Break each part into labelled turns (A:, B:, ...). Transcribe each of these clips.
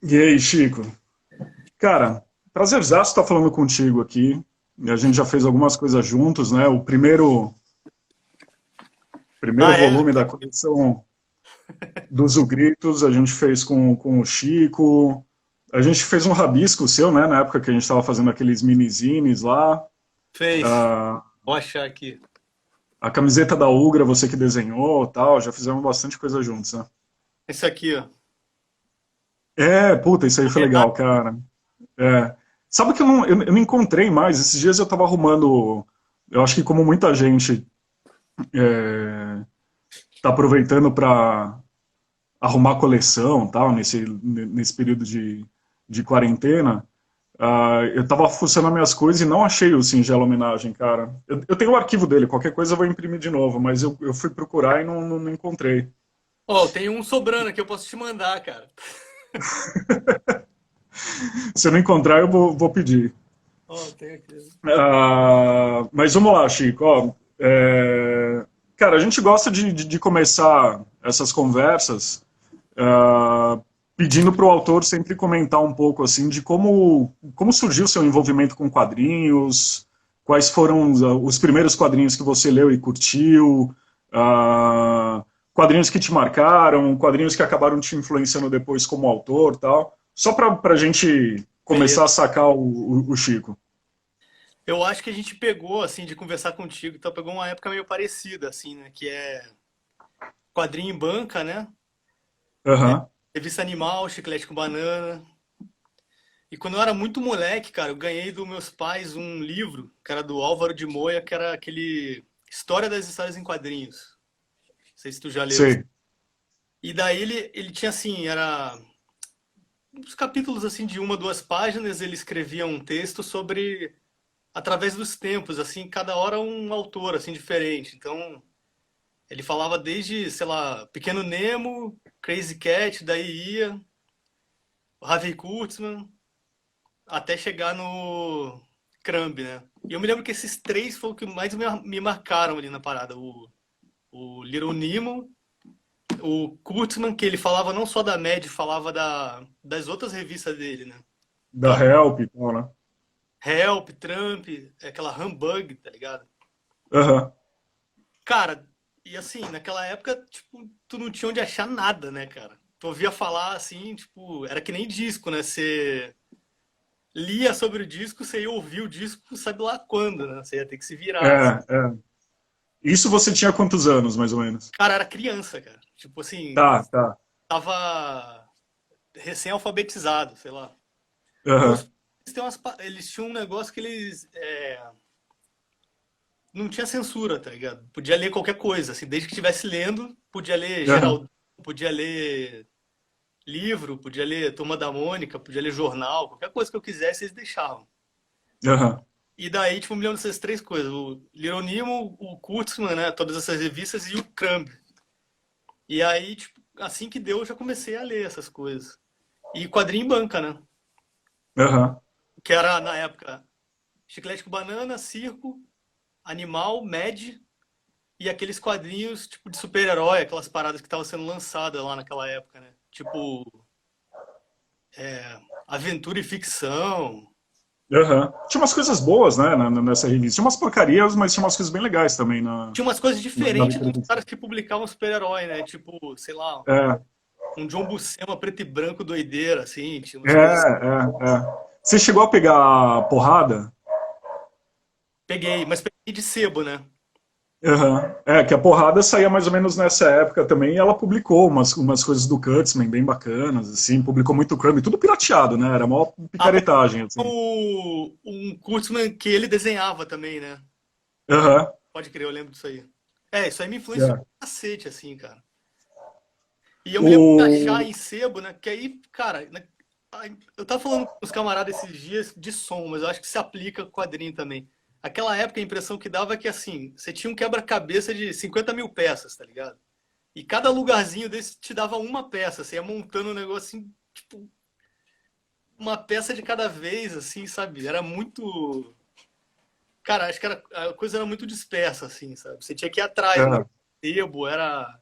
A: E aí, Chico? Cara, prazerzaço estar falando contigo aqui. A gente já fez algumas coisas juntos, né? O primeiro
B: Ah, é?
A: volume da coleção dos Ugritos a gente fez com o Chico. A gente fez um rabisco seu, né? Na época que a gente estava fazendo aqueles minizines lá.
B: Fez.
A: Ah,
B: Vou achar aqui.
A: a camiseta da Ugra, você que desenhou, tal. Já fizemos bastante coisa juntos, né?
B: Esse aqui, ó.
A: É, puta, isso aí foi legal, cara. É. Sabe que eu não encontrei mais. Esses dias eu estava arrumando. Eu acho que como muita gente está aproveitando para arrumar coleção, tal, nesse período de quarentena. Eu estava fuçando minhas coisas e não achei o singelo homenagem, cara. Eu tenho o arquivo dele, qualquer coisa eu vou imprimir de novo, mas eu fui procurar e não encontrei.
B: Ó, tem um sobrando aqui, eu posso te mandar, cara.
A: Se eu não encontrar, eu vou pedir.
B: Ó, tem aqui.
A: Mas vamos lá, Chico. Ó, cara, a gente gosta de começar essas conversas ah, pedindo para o autor sempre comentar um pouco assim de como surgiu o seu envolvimento com quadrinhos, quais foram os primeiros quadrinhos que você leu e curtiu, quadrinhos que te marcaram, quadrinhos que acabaram te influenciando depois como autor, tal. Só para a gente começar
B: Beleza.
A: a sacar o Chico.
B: Eu acho que a gente pegou, assim, de conversar contigo, então pegou uma época meio parecida, assim, né? Que é quadrinho em banca, né?
A: Aham,
B: Revista Animal, Chiclete com Banana. E quando eu era muito moleque, cara, eu ganhei dos meus pais um livro, que era do Álvaro de Moya, que era aquele História das Histórias em Quadrinhos. Não sei se tu já leu.
A: sei.
B: E daí ele tinha assim, era uns capítulos assim de uma, duas páginas, ele escrevia um texto sobre através dos tempos, assim, cada hora um autor assim diferente. Então, ele falava desde, sei lá, Pequeno Nemo, Crazy Cat, daí ia o Harvey Kurtzman, até chegar no Crumb, né? E eu me lembro que esses três foram o que mais me marcaram ali na parada. O Little Nemo, o Kurtzman, que ele falava não só da Mad, falava das outras revistas dele, né?
A: Da
B: Aquela
A: Help e tal, né?
B: Help, Trump, aquela Humbug, tá ligado?
A: Aham.
B: Cara, e assim, naquela época, tipo, tu não tinha onde achar nada, né, cara? Tu ouvia falar assim, tipo, era que nem disco, né? Você lia sobre o disco, você ia ouvir o disco, sabe lá quando, né? Você ia ter que se
A: É,
B: virar, assim.
A: é. Isso você tinha quantos anos, mais ou menos?
B: Cara, era criança, cara. Tipo assim,
A: Tá, tá.
B: tava recém-alfabetizado, sei lá. Meus
A: Aham.
B: pais eles tinham um negócio que eles não tinha censura, tá ligado? Podia ler qualquer coisa, assim, desde que estivesse lendo, podia ler
A: Aham.
B: Geraldão, podia ler livro, podia ler Turma da Mônica, podia ler jornal, qualquer coisa que eu quisesse, eles deixavam.
A: Aham.
B: E daí, tipo, eu me lembro dessas três coisas: o Little Nemo, o Kurtzman, né? Todas essas revistas e o Crumb. E aí, tipo, assim que deu, eu já comecei a ler essas coisas. E quadrinho em banca, né?
A: Aham.
B: Que era, na época, Chiclete com Banana, Circo, Animal, Mad e aqueles quadrinhos, tipo, de super-herói, aquelas paradas que estavam sendo lançadas lá naquela época, né? Tipo, aventura e ficção.
A: Aham. Tinha umas coisas boas, né, nessa revista. Tinha umas porcarias, mas tinha umas coisas bem legais também
B: Tinha umas coisas
A: na
B: diferentes dos
A: literatura.
B: caras que publicavam super-herói, né? Tipo, sei lá,
A: É,
B: um John Buscema preto e branco doideira, assim, tinha
A: é,
B: umas coisas.
A: é. Você chegou a pegar porrada?
B: Peguei, mas peguei de sebo, né?
A: Aham. É, que a porrada saía mais ou menos nessa época também, e ela publicou umas coisas do Kurtzman bem bacanas, assim, publicou muito crime, tudo pirateado, né? Era mó
B: Ah, pode
A: picaretagem, assim.
B: um Kurtzman que ele desenhava também, né?
A: Aham.
B: Pode crer, eu lembro disso aí. É, isso aí me influenciou
A: É.
B: pra cacete, assim, cara. E eu me lembro de achar
A: O...
B: em sebo, né? Que aí, cara, né, eu tava falando com os camaradas esses dias de som, mas eu acho que se aplica com quadrinho também. Aquela época a impressão que dava é que assim, você tinha um quebra-cabeça de 50 mil peças, tá ligado? E cada lugarzinho desse te dava uma peça, você ia montando um negócio assim, tipo, uma peça de cada vez, assim, sabe? Era muito. Cara, acho que a coisa era muito dispersa, assim, sabe? Você tinha que ir atrás, não era
A: é.
B: sebo, era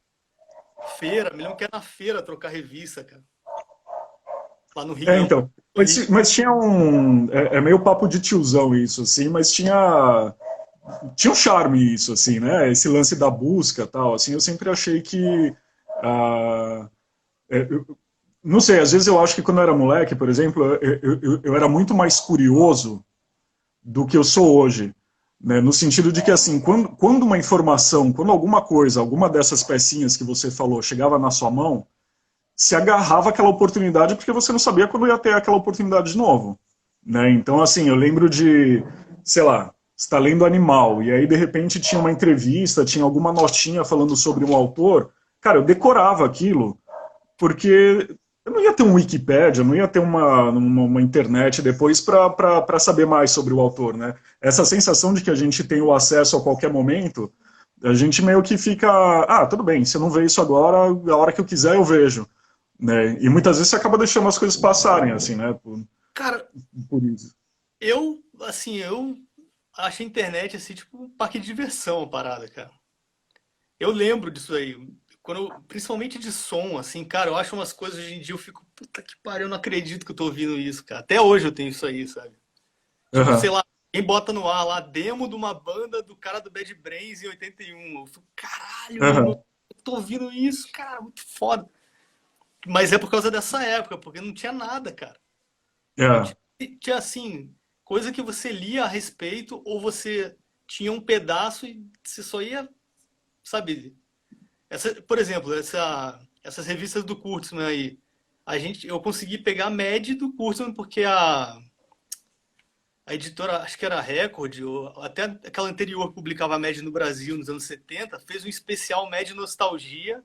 B: feira, me lembro que era na feira trocar revista, cara. Lá no Rio
A: É,
B: é um
A: então.
B: horrível.
A: Mas tinha um. É meio papo de tiozão isso, assim, mas tinha um charme isso, assim, né? Esse lance da busca tal, assim, eu sempre achei que. ah, não sei, às vezes eu acho que quando eu era moleque, por exemplo, eu era muito mais curioso do que eu sou hoje. Né? No sentido de que, assim, quando uma informação, quando alguma coisa, alguma dessas pecinhas que você falou chegava na sua mão, se agarrava àquela oportunidade porque você não sabia quando ia ter aquela oportunidade de novo. Né? Então, assim, eu lembro de, sei lá, está lendo Animal, e aí de repente tinha uma entrevista, tinha alguma notinha falando sobre um autor, cara, eu decorava aquilo, porque eu não ia ter um Wikipédia, não ia ter uma internet depois para saber mais sobre o autor, né? Essa sensação de que a gente tem o acesso a qualquer momento, a gente meio que fica, tudo bem, se eu não ver isso agora, a hora que eu quiser eu vejo, né? E muitas vezes você acaba deixando as coisas passarem, assim, né?
B: Cara,
A: Por isso.
B: eu acho a internet, assim, tipo, um parque de diversão, a parada, cara. Eu lembro disso aí. Principalmente de som, assim, cara, eu acho umas coisas hoje em dia, eu fico, puta que pariu, eu não acredito que eu tô ouvindo isso, cara. Até hoje eu tenho isso aí, sabe? Tipo, sei
A: Uhum.
B: lá, quem bota no ar lá, demo de uma banda do cara do Bad Brains em 81. Eu fico, caralho, meu irmão,
A: Uhum.
B: eu tô ouvindo isso, cara, muito foda. Mas é por causa dessa época, porque não tinha nada, cara. Não
A: É.
B: tinha, tinha assim, coisa que você lia a respeito, ou você tinha um pedaço e você só ia, sabe? Por exemplo, essas revistas do Kurtzman aí, eu consegui pegar a média do Kurtzman porque a editora, acho que era a Record, ou até aquela anterior que publicava a média no Brasil nos anos 70, fez um especial média nostalgia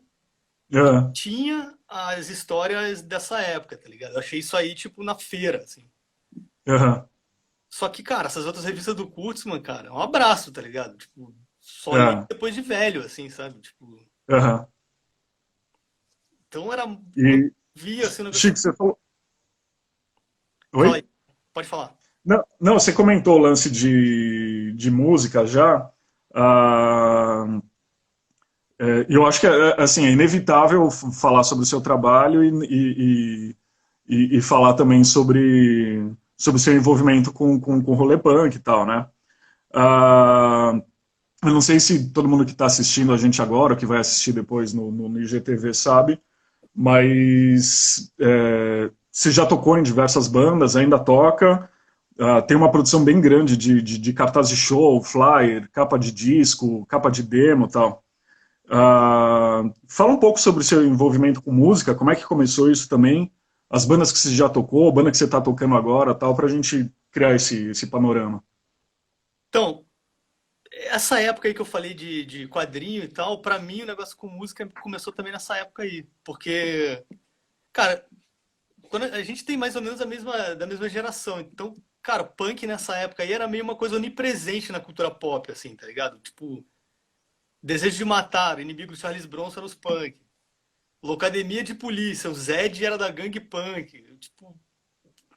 B: e
A: É.
B: tinha as histórias dessa época, tá ligado? Eu achei isso aí, tipo, na feira, assim.
A: Uhum.
B: Só que, cara, essas outras revistas do Kurtzman, cara, um abraço, tá ligado? Tipo, só li
A: É.
B: depois de velho, assim, sabe? Tipo,
A: Uhum.
B: então era. Quando
A: E,
B: eu via assim, o negócio.
A: Chico, você falou.
B: Fala aí,
A: Oi?
B: pode falar.
A: Não, não, você comentou o lance de música já. Ah, eu acho que assim, é inevitável falar sobre o seu trabalho e falar também sobre o seu envolvimento com o rolê punk e tal, né? Ah, eu não sei se todo mundo que está assistindo a gente agora, ou que vai assistir depois no IGTV sabe, mas você já tocou em diversas bandas, ainda toca, tem uma produção bem grande de cartaz de show, flyer, capa de disco, capa de demo e tal. Fala um pouco sobre o seu envolvimento com música, como é que começou isso também, as bandas que você já tocou, a banda que você está tocando agora, tal, para a gente criar esse panorama.
B: Então, essa época aí que eu falei de quadrinho e tal, pra mim o negócio com música começou também nessa época aí. Porque, cara, quando a gente tem mais ou menos da mesma geração. Então, cara, punk nessa época aí era meio uma coisa onipresente na cultura pop, assim, tá ligado? Tipo, Desejo de Matar, o inimigo do Charles Bronson era os punk. Locademia de Polícia, o Zed era da gangue punk. Tipo,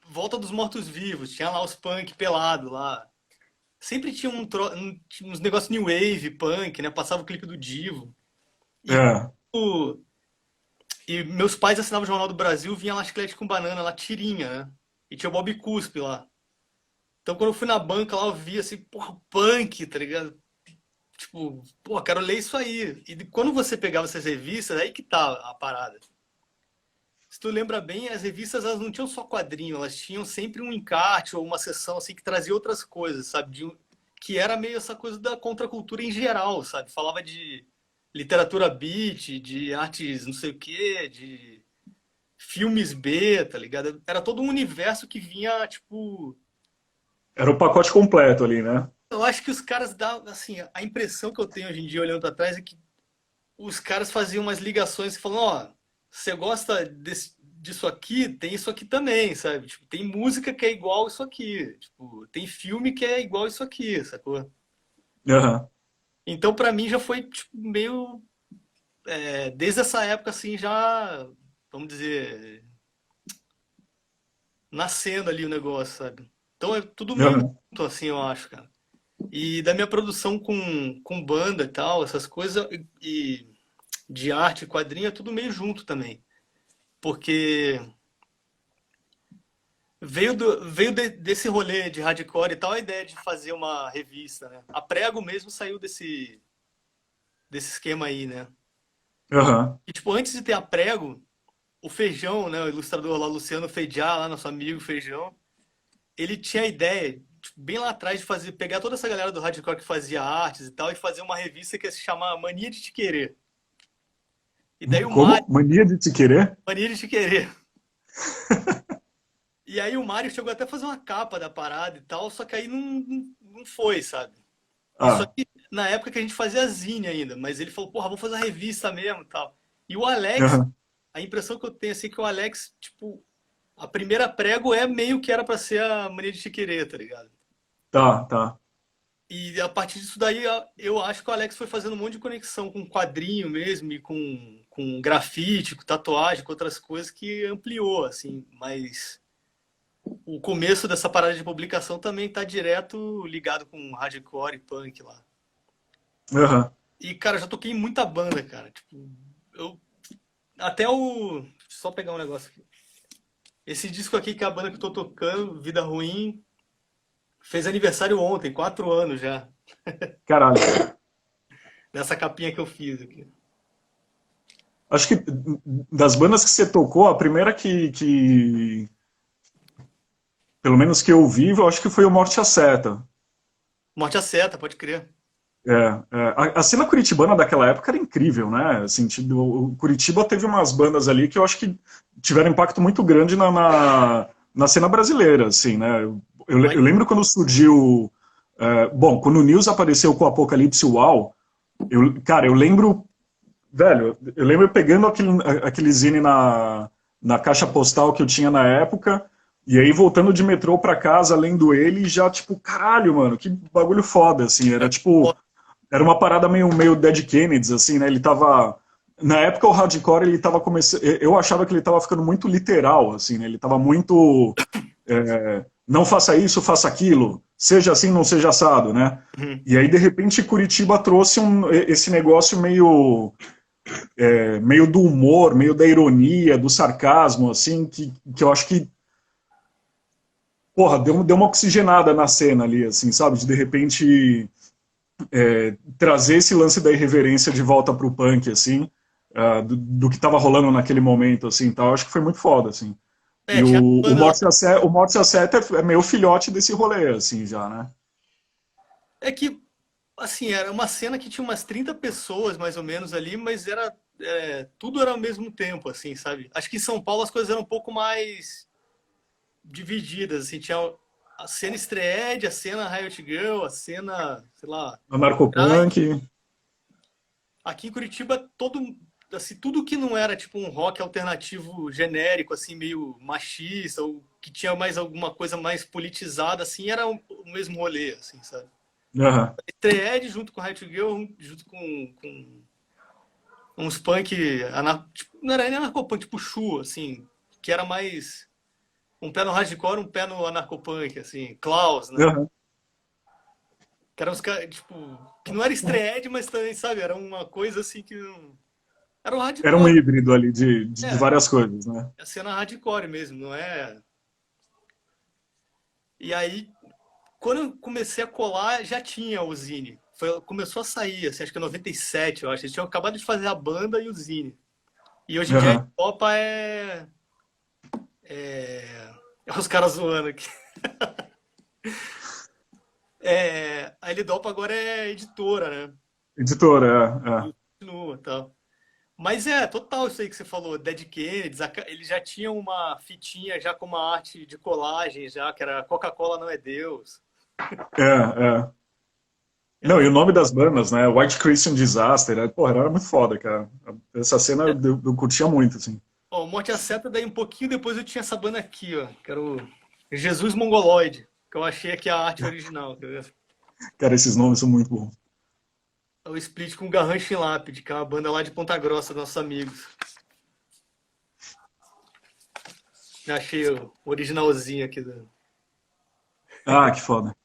B: Volta dos Mortos-Vivos, tinha lá os punk pelado lá. Sempre tinha tinha uns negócios new wave, punk, né? Passava o clipe do Divo. E,
A: É,
B: o- e meus pais assinavam o Jornal do Brasil, vinha lá Chiclete com Banana, lá tirinha, né? E tinha o Bob Cuspe lá. Então quando eu fui na banca lá, eu vi assim, porra, punk, tá ligado? Tipo, pô, quero ler isso aí. E quando você pegava essas revistas, aí que tá a parada. Se tu lembra bem, as revistas elas não tinham só quadrinho, elas tinham sempre um encarte ou uma seção assim que trazia outras coisas, sabe? Que era meio essa coisa da contracultura em geral, sabe? Falava de literatura beat, de artes não sei o quê, de filmes B, tá ligado? Era todo um universo que vinha, tipo.
A: era o pacote completo ali, né?
B: Eu acho que os caras dão, assim, a impressão que eu tenho hoje em dia olhando pra trás é que os caras faziam umas ligações e falando, ó, você gosta disso aqui, tem isso aqui também, sabe? Tipo, tem música que é igual isso aqui. Tipo, tem filme que é igual isso aqui, sacou?
A: Uhum.
B: Então, pra mim, já foi tipo, meio. Desde essa época, assim, já. Vamos dizer. Nascendo ali o negócio, sabe? Então é tudo meio
A: Uhum.
B: junto, assim, eu acho, cara. E da minha produção com banda e tal, essas coisas, e de arte, quadrinho, é tudo meio junto também. Porque Desse rolê de hardcore e tal a ideia de fazer uma revista, né? A Prego mesmo saiu desse esquema aí, né?
A: Aham.
B: E, tipo, antes de ter a Prego, o Feijão, né? O ilustrador lá, Luciano Feijá, lá, nosso amigo Feijão, ele tinha a ideia, tipo, bem lá atrás, de pegar toda essa galera do hardcore que fazia artes e tal, e fazer uma revista que ia se chamar Mania de Te Querer. E daí o Mário,
A: Como? Mania de te querer?
B: Mania de Te Querer. E aí o Mário chegou até a fazer uma capa da parada e tal, só que aí não foi, sabe? Isso
A: Ah,
B: aí na época que a gente fazia zine ainda, mas ele falou, porra, vamos fazer uma revista mesmo e tal. E o Alex,
A: aham.
B: a impressão que eu tenho assim é que o Alex, tipo, a primeira prego é meio que era pra ser a Mania de Te Querer, tá ligado?
A: Tá, tá.
B: E a partir disso daí, eu acho que o Alex foi fazendo um monte de conexão com quadrinho mesmo, e com grafite, com tatuagem, com outras coisas que ampliou, assim. Mas o começo dessa parada de publicação também tá direto ligado com hardcore e punk lá.
A: Aham.
B: E, cara, eu já toquei em muita banda, cara. Tipo, eu. Até o. Deixa eu só pegar um negócio aqui. Esse disco aqui, que é a banda que eu tô tocando, Vida Ruim, fez aniversário ontem, 4 anos já.
A: Caralho.
B: Nessa capinha que eu fiz aqui.
A: Acho que das bandas que você tocou, a primeira pelo menos que eu vi, eu acho que foi o Morte à Seta.
B: Morte à Seta, pode crer.
A: A cena curitibana daquela época era incrível, né? Assim, o Curitiba teve umas bandas ali que eu acho que tiveram impacto muito grande na cena brasileira, assim, né? Eu
B: Mas,
A: lembro quando surgiu, bom, quando o News apareceu com o Apocalipse Uau, cara, eu lembro, velho, eu lembro pegando aquele zine na caixa postal que eu tinha na época, e aí voltando de metrô pra casa, lendo ele, já tipo, caralho, mano, que bagulho foda, assim, era tipo, era uma parada meio Dead Kennedys, assim, né? Ele tava. Na época o hardcore ele tava começando. Eu achava que ele tava ficando muito literal, assim, né? Ele tava muito. Não faça isso, faça aquilo. Seja assim, não seja assado, né?
B: uhum.
A: E aí, de repente, Curitiba trouxe esse negócio meio do humor, meio da ironia, do sarcasmo, assim, que eu acho que, porra, deu uma oxigenada na cena ali, assim, sabe? De repente trazer esse lance da irreverência de volta pro punk, assim, do que estava rolando naquele momento, assim, tal, acho que foi muito foda, assim. E
B: Tinha
A: o
B: banda lá.
A: Morte a Seta é meio filhote desse rolê, assim, já, né?
B: É que, assim, era uma cena que tinha umas 30 pessoas, mais ou menos, ali, mas tudo era ao mesmo tempo, assim, sabe? Acho que em São Paulo as coisas eram um pouco mais divididas, assim, tinha a cena Estreed, a cena Riot Girl, a cena, sei lá,
A: Anarcopunk,
B: Drive. Aqui em Curitiba, assim, tudo que não era tipo um rock alternativo genérico, assim, meio machista, ou que tinha mais alguma coisa mais politizada, assim, era o mesmo rolê, assim, sabe?
A: aham,
B: Estreed junto com Riot Girl, junto com uns punk, tipo, não era nem anarcopunk, tipo Shu, assim, que era mais um pé no hardcore, um pé no anarcopunk, assim, Klaus, né?
A: aham.
B: Que eram uns caras, tipo, que não era Estreed, mas também, sabe, era uma coisa assim que não. Era o
A: Era um
B: hardcore.
A: híbrido ali de
B: É,
A: várias coisas, né?
B: a cena hardcore mesmo, não é? E aí, quando eu comecei a colar, já tinha o Zine. Começou a sair, assim, acho que em 97, eu acho. Eles tinham acabado de fazer a banda e o Zine. E hoje em dia a
A: Aham.
B: Copa é os caras zoando aqui. A Elidopa agora é editora, né?
A: Editora,
B: E continua e tal. Mas total isso aí que você falou, Dead Kennedys, eles já tinham uma fitinha já com uma arte de colagem já, que era Coca-Cola não é Deus.
A: é.
B: Era
A: Não, e o
B: uns,
A: nome das bandas, né? White Christian Disaster, porra, era muito foda, cara. Essa cena eu curtia muito, assim.
B: ó, Morte à Seta, daí um pouquinho depois eu tinha essa banda aqui, ó, que era o Jesus Mongoloide, que eu achei aqui a arte original, quer ver?
A: Cara, esses nomes são muito bons.
B: É o Split com Garrancho em Lápide, que é uma banda lá de Ponta Grossa, nossos amigos. Eu achei o originalzinho aqui.
A: Ah, que foda.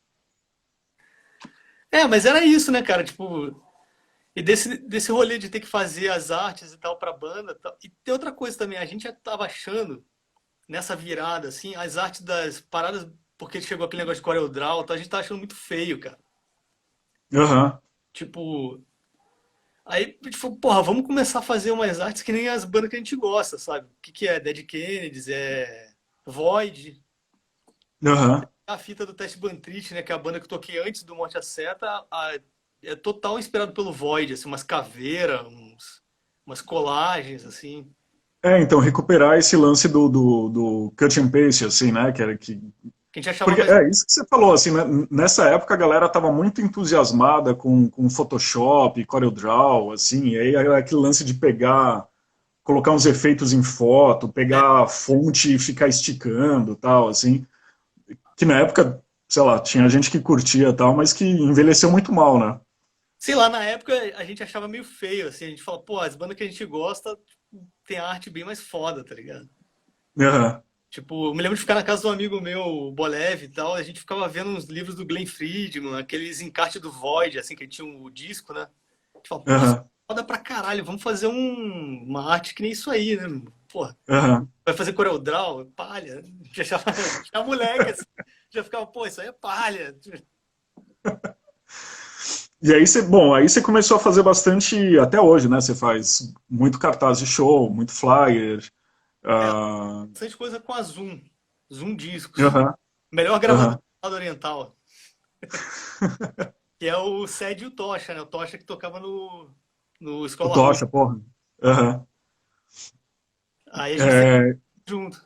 B: Mas era isso, né, cara? Tipo, e desse rolê de ter que fazer as artes e tal pra banda. Tal. E tem outra coisa também, a gente já tava achando. nessa virada, assim, as artes das paradas, porque chegou aquele negócio de CorelDRAW, tá, a gente tá achando muito feio, cara.
A: Aham.
B: Tipo, aí a gente falou, porra, vamos começar a fazer umas artes que nem as bandas que a gente gosta, sabe? O que que é? Dead Kennedys, é Void,
A: Aham.
B: a fita do Test Bantrich, né, que é a banda que eu toquei antes do Morte a Seta, é total inspirado pelo Void, assim, umas caveiras, umas colagens, assim.
A: Então, recuperar esse lance do cut and paste, assim, né?
B: Que a gente achava
A: Porque
B: mais.
A: é isso que você falou, assim, né? Nessa época a galera estava muito entusiasmada com Photoshop, CorelDRAW, assim, e aí era aquele lance de pegar, colocar uns efeitos em foto,
B: É,
A: pegar a fonte e ficar esticando, tal, assim, que na época, sei lá, tinha gente que curtia tal, mas que envelheceu muito mal, né?
B: sei lá, na época a gente achava meio feio, assim, a gente fala, pô, as bandas que a gente gosta tipo, tem a arte bem mais foda, tá ligado?
A: Aham,
B: Tipo, eu me lembro de ficar na casa de um amigo meu, o Bolev e tal, a gente ficava vendo uns livros do Glenn Friedman, aqueles encartes do Void, assim, que tinha o disco, né? A gente fala, pô, isso
A: aham,
B: é foda pra caralho, vamos fazer uma arte que nem isso aí, né? Porra,
A: aham.
B: vai fazer CorelDRAW, palha. Já moleque, assim, já ficava, pô, isso aí é palha.
A: E aí você, bom, aí você começou a fazer bastante, até hoje, né? Você faz muito cartaz de show, muito flyer.
B: É,
A: ah,
B: bastante coisa com a Zoom, Zoom Discos.
A: Aham,
B: Melhor gravador
A: aham.
B: do lado oriental, que é o Sede e o Tocha, né? O Tocha que tocava no
A: O
B: Escola Rude.
A: Tocha, porra. Aham.
B: Aí a gente fez
A: É,
B: junto.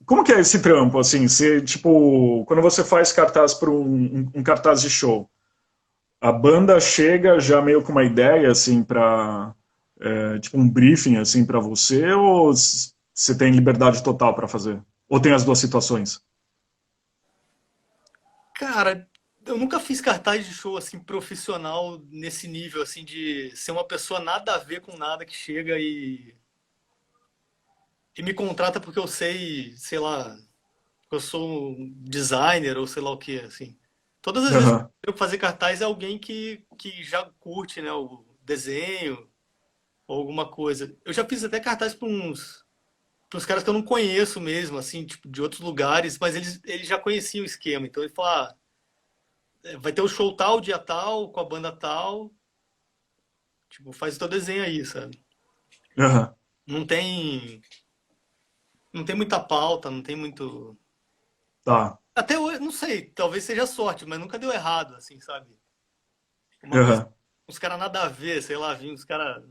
A: como que é esse trampo, assim? Você, tipo, quando você faz cartaz para um cartaz de show, a banda chega já meio com uma ideia, assim, para tipo um briefing, assim, para você, ou você tem liberdade total para fazer? Ou tem as duas situações?
B: Cara, eu nunca fiz cartaz de show assim profissional nesse nível assim de ser uma pessoa nada a ver com nada que chega e me contrata porque eu sei lá, eu sou um designer ou sei lá o que, assim. Todas as vezes que
A: Aham,
B: eu fazer cartaz é alguém que já curte, né, o desenho ou alguma coisa. Eu já fiz até cartaz para uns caras que eu não conheço mesmo, assim, tipo, de outros lugares, mas eles já conheciam o esquema. Então ele fala, vai ter o show tal, dia tal, com a banda tal, tipo, faz o teu desenho aí, sabe?
A: aham,
B: Não tem, não tem muita pauta, não tem muito.
A: tá,
B: Até hoje, não sei, talvez seja sorte, mas nunca deu errado, assim, sabe? Uma coisa,
A: aham.
B: uns caras nada a ver, sei lá, vinha uns caras.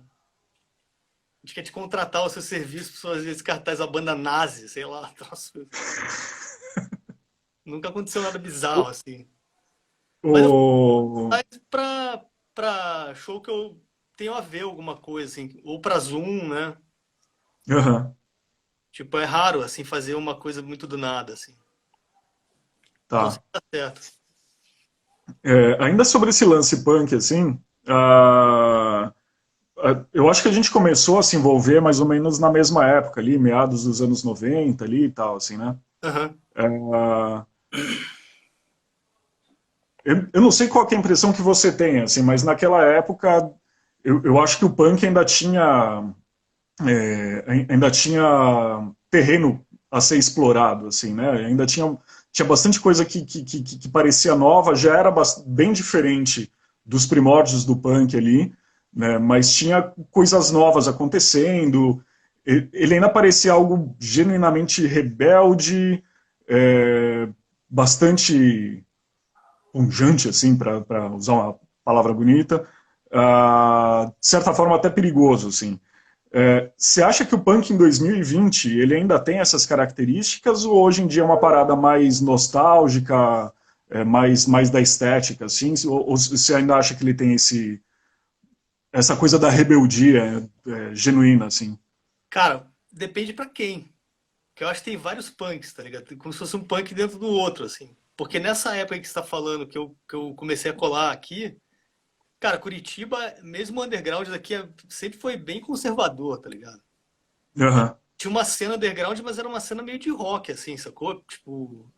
B: A gente quer te contratar o seu serviço, pessoas às vezes cartaz a banda nazi, sei lá. Troço. Nunca aconteceu nada bizarro, assim. Mas eu
A: O...
B: faço pra show que eu tenho a ver alguma coisa, assim, ou pra Zoom, né?
A: Aham,
B: Tipo, é raro, assim, fazer uma coisa muito do nada, assim. Então
A: tá.
B: sempre dá certo.
A: Ainda sobre esse lance punk, assim, eu acho que a gente começou a se envolver mais ou menos na mesma época ali, meados dos anos 90 ali e tal, assim, né?
B: Aham.
A: Ah, eu não sei qual que é a impressão que você tem, assim, mas naquela época eu acho que o punk ainda tinha terreno a ser explorado, assim, né? Tinha bastante coisa que parecia nova, já era bem diferente dos primórdios do punk ali, né? Mas tinha coisas novas acontecendo. Ele ainda parecia algo genuinamente rebelde, é, bastante pungente, assim, para usar uma palavra bonita, de certa forma até perigoso, assim. Você acha que o punk em 2020 ele ainda tem essas características ou hoje em dia é uma parada mais nostálgica, mais da estética, assim? Ou você ainda acha que ele tem essa coisa da rebeldia genuína, assim?
B: Cara, depende pra quem. Porque eu acho que tem vários punks, tá ligado? Como se fosse um punk dentro do outro, assim. Porque nessa época que você tá falando, que eu comecei a colar aqui, cara, Curitiba, mesmo o underground daqui, sempre foi bem conservador, tá ligado?
A: Aham,
B: Tinha uma cena underground, mas era uma cena meio de rock, assim, sacou? Tipo,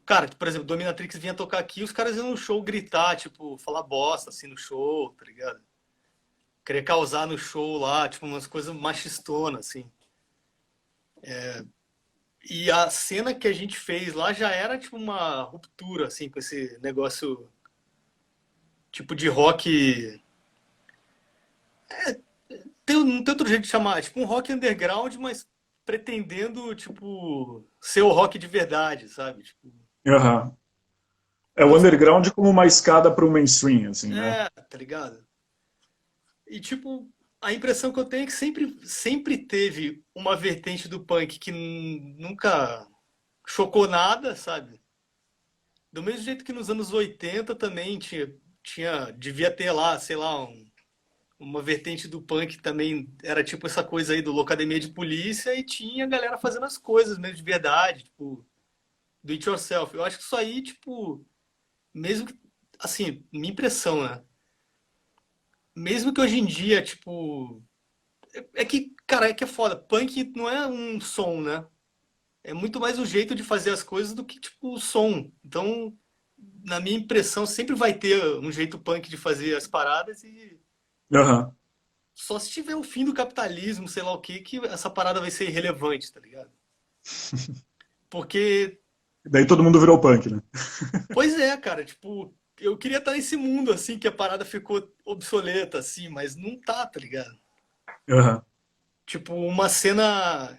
B: cara, por exemplo, Dominatrix vinha tocar aqui, os caras iam no show gritar, tipo, falar bosta, assim, no show, tá ligado? Querer causar no show lá, tipo, umas coisas machistonas, assim. E a cena que a gente fez lá já era tipo uma ruptura, assim, com esse negócio tipo de rock. Não tem outro jeito de chamar, tipo um rock underground, mas pretendendo, tipo, ser o rock de verdade, sabe? Tipo,
A: Aham. É o
B: então,
A: underground como uma escada para o mainstream, assim, né?
B: tá ligado? E, tipo, a impressão que eu tenho é que sempre teve uma vertente do punk que nunca chocou nada, sabe? Do mesmo jeito que nos anos 80 também devia ter lá, sei lá, uma vertente do punk que também era tipo essa coisa aí do Locademia de Polícia e tinha a galera fazendo as coisas mesmo de verdade, tipo, do it yourself. Eu acho que isso aí, tipo, mesmo que, assim, minha impressão, né? Mesmo que hoje em dia, tipo, é que, cara, é que é foda. Punk não é um som, né? É muito mais o jeito de fazer as coisas do que, tipo, o som. Então, na minha impressão, sempre vai ter um jeito punk de fazer as paradas e
A: Aham.
B: só se tiver o fim do capitalismo, sei lá o que essa parada vai ser irrelevante, tá ligado? Porque,
A: Daí todo mundo virou punk, né?
B: pois é, cara, tipo, eu queria estar nesse mundo, assim, que a parada ficou obsoleta, assim, mas não tá ligado?
A: Aham.
B: Tipo, uma cena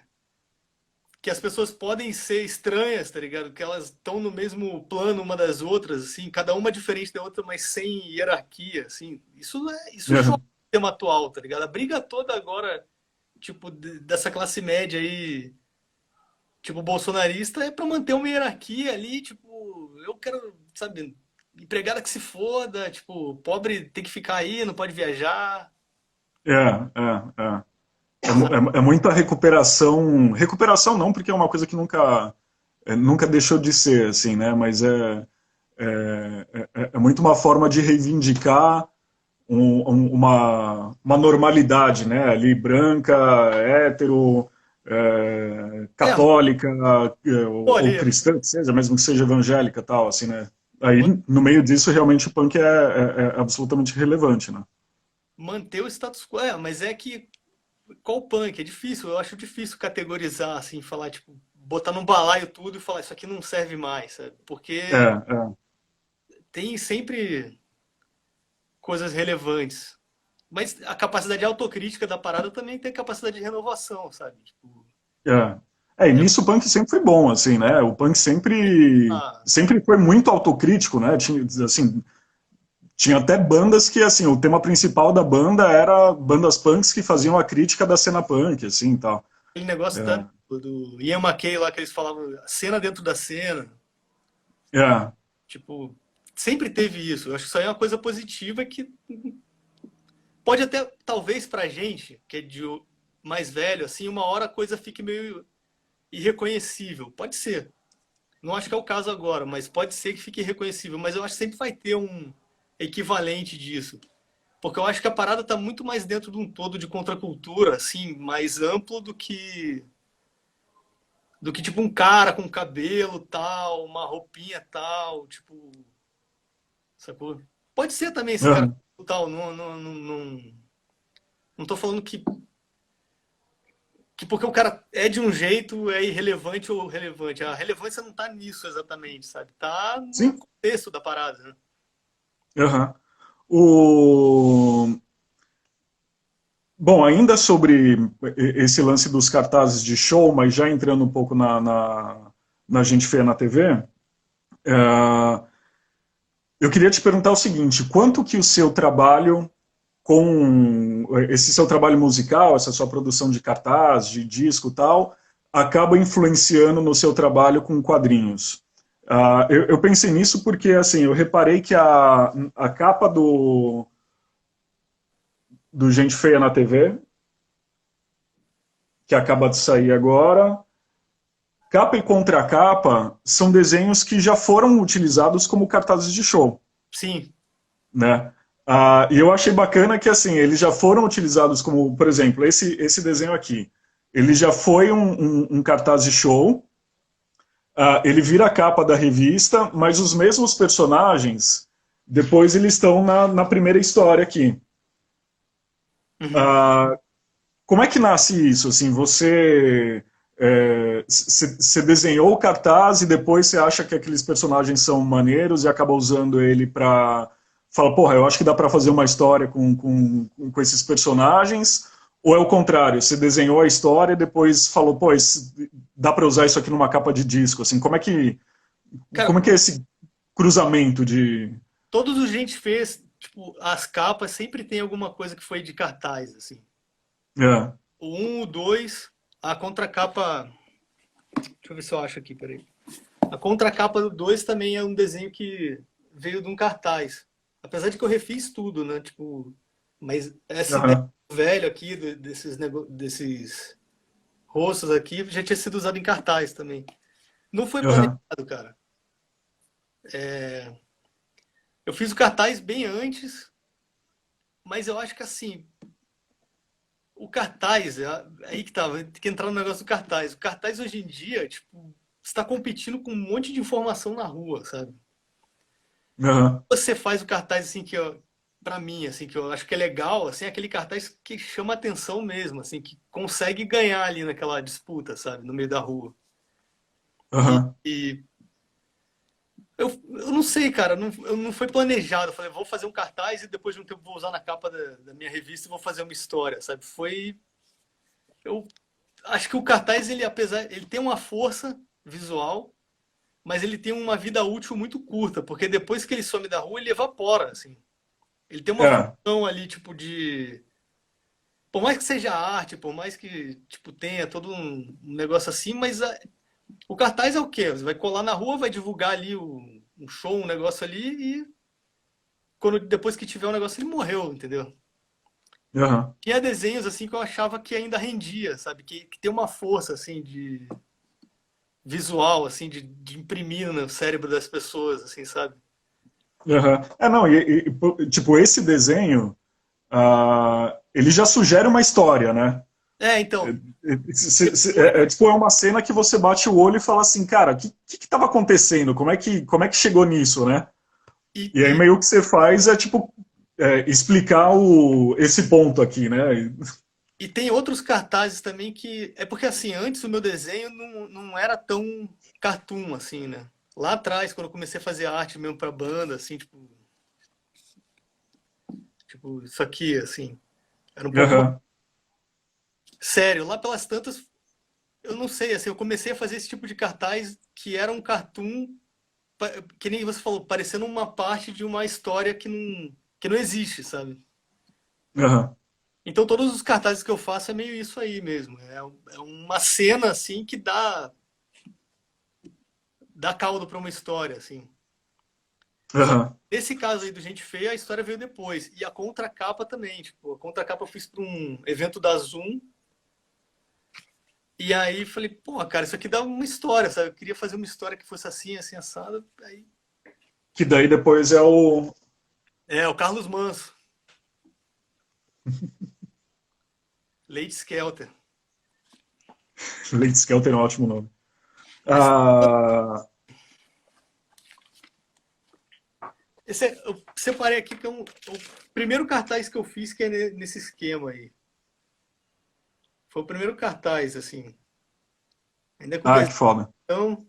B: que as pessoas podem ser estranhas, tá ligado? Que elas estão no mesmo plano uma das outras, assim, cada uma diferente da outra, mas sem hierarquia, assim. Isso choca
A: Aham.
B: o tema atual, tá ligado? A briga toda agora, tipo, dessa classe média aí, tipo, bolsonarista, é pra manter uma hierarquia ali, tipo, eu quero, sabe, empregada que se foda, tipo, pobre tem que ficar aí, não pode viajar.
A: É, é. É muita recuperação. Recuperação não, porque é uma coisa que nunca deixou de ser, assim, né? Mas é muito uma forma de reivindicar uma normalidade, né? Ali branca, hétero,
B: É,
A: católica,
B: pô,
A: ou
B: ali,
A: cristã, que seja, mesmo que seja evangélica, tal, assim, né? Aí, no meio disso, realmente o punk é absolutamente relevante, né?
B: manter o status quo. É, mas é que qual punk? É difícil, eu acho difícil categorizar, assim, falar, tipo, botar num balaio tudo e falar isso aqui não serve mais, sabe?
A: É,
B: Porque
A: é.
B: tem sempre coisas relevantes. Mas a capacidade autocrítica da parada também tem capacidade de renovação, sabe? Tipo,
A: É. E
B: é,
A: nisso o punk sempre foi bom, assim, né? O punk
B: ah,
A: sempre foi muito autocrítico, né? Tinha até bandas que, assim, o tema principal da banda era bandas punks que faziam a crítica da cena punk, assim, tal.
B: aquele negócio também
A: É,
B: do Ian McKay lá que eles falavam, a cena dentro da cena.
A: é,
B: Tipo, sempre teve isso. Eu acho que isso aí é uma coisa positiva que pode até, talvez pra gente, que é de mais velho, assim, uma hora a coisa fique meio irreconhecível. Pode ser. Não acho que é o caso agora, mas pode ser que fique irreconhecível. Mas eu acho que sempre vai ter um equivalente disso. Porque eu acho que a parada tá muito mais dentro de um todo de contracultura, assim, mais amplo do que tipo um cara com cabelo tal, uma roupinha tal, tipo, sacou? Pode ser também esse cara
A: é.
B: tal, não tô falando que porque o cara é de um jeito é irrelevante ou relevante. A relevância não tá nisso exatamente, sabe? Tá no
A: Sim.
B: contexto da parada, né?
A: Aham. O... Bom, ainda sobre esse lance dos cartazes de show, mas já entrando um pouco na Gente Feia na TV, eu queria te perguntar o seguinte: quanto que o seu trabalho com esse seu trabalho musical, essa sua produção de cartaz, de disco e tal, acaba influenciando no seu trabalho com quadrinhos? Eu pensei nisso porque, assim, eu reparei que a capa do Gente Feia na TV, que acaba de sair agora, capa e contracapa são desenhos que já foram utilizados como cartazes de show,
B: Sim.
A: né? E eu achei bacana que assim eles já foram utilizados como, por exemplo, esse desenho aqui. Ele já foi um cartaz de show. Ele vira a capa da revista, mas os mesmos personagens depois eles estão na primeira história aqui.
B: Uhum.
A: Ah, como é que nasce isso? Assim, você Você desenhou o cartaz e depois você acha que aqueles personagens são maneiros e acaba usando ele para... Fala, porra, eu acho que dá para fazer uma história com esses personagens, ou é o contrário, você desenhou a história e depois falou, pô, dá para usar isso aqui numa capa de disco, assim,
B: Cara,
A: como é que é esse cruzamento de...
B: todos os gente fez, tipo, as capas sempre tem alguma coisa que foi de cartaz, assim.
A: É,
B: O 1, o 2, a contracapa. Deixa eu ver se eu acho aqui, peraí. A contracapa do 2 também é um desenho que veio de um cartaz. Apesar de que eu refiz tudo, né? Tipo, mas esse desenho
A: aham,
B: velho aqui, desses rostos aqui, já tinha sido usado em cartaz também. Não foi
A: aham,
B: planejado, cara. Eu fiz o cartaz bem antes, mas eu acho que assim, o cartaz, aí que tava, tem que entrar no negócio do cartaz. O cartaz hoje em dia, tipo, está competindo com um monte de informação na rua, sabe?
A: aham,
B: Você faz o cartaz assim que eu, para mim, assim que eu acho que é legal, assim, aquele cartaz que chama atenção mesmo, assim, que consegue ganhar ali naquela disputa, sabe, no meio da rua.
A: aham,
B: E eu não sei, cara, eu não foi planejado. Eu falei, vou fazer um cartaz e depois de um tempo vou usar na capa da minha revista e vou fazer uma história, sabe? Eu acho que o cartaz, ele, apesar, ele tem uma força visual, mas ele tem uma vida útil muito curta, porque depois que ele some da rua, ele evapora, assim. Ele tem uma
A: é,
B: função ali, tipo, de... Por mais que seja arte, por mais que, tipo, tenha todo um negócio assim, mas o cartaz é o quê? Você vai colar na rua, vai divulgar ali um show, um negócio ali, e depois que tiver um negócio, ele morreu, entendeu?
A: aham.
B: Tinha desenhos, assim, que eu achava que ainda rendia, sabe? Que tem uma força, assim, de visual, assim, de imprimir no cérebro das pessoas, assim, sabe?
A: Aham. É, não, tipo, esse desenho, ele já sugere uma história, né?
B: Então,
A: Tipo, é uma cena que você bate o olho e fala assim, cara, o que estava acontecendo? Como é que chegou nisso, né?
B: e,
A: E aí
B: e,
A: meio que você faz é, tipo, explicar esse ponto aqui, né?
B: e tem outros cartazes também que... É porque, assim, antes o meu desenho não era tão cartoon, assim, né? Lá atrás, quando eu comecei a fazer arte mesmo pra banda, assim, tipo isso aqui, assim, era um pouco mais
A: Aham,
B: sério. Lá pelas tantas, eu não sei, assim, eu comecei a fazer esse tipo de cartaz que era um cartoon, que nem você falou, parecendo uma parte de uma história que não existe, sabe?
A: aham,
B: Então todos os cartazes que eu faço é meio isso aí mesmo. É uma cena assim que dá caldo para uma história, assim. Só que
A: aham.
B: nesse caso aí do Gente Feia, a história veio depois. E a contracapa também, tipo, a contracapa eu fiz para um evento da Zoom. E aí falei, pô, cara, isso aqui dá uma história, sabe? Eu queria fazer uma história que fosse assim, assim, assada. Aí,
A: Que daí depois é o
B: o Carlos Manso, Lady Skelter.
A: Lady Skelter, é um ótimo nome.
B: Mas
A: Ah,
B: eu separei aqui que é o primeiro cartaz que eu fiz que é nesse esquema aí. Foi o primeiro cartaz, assim. Ainda com
A: que foda.
B: desenho.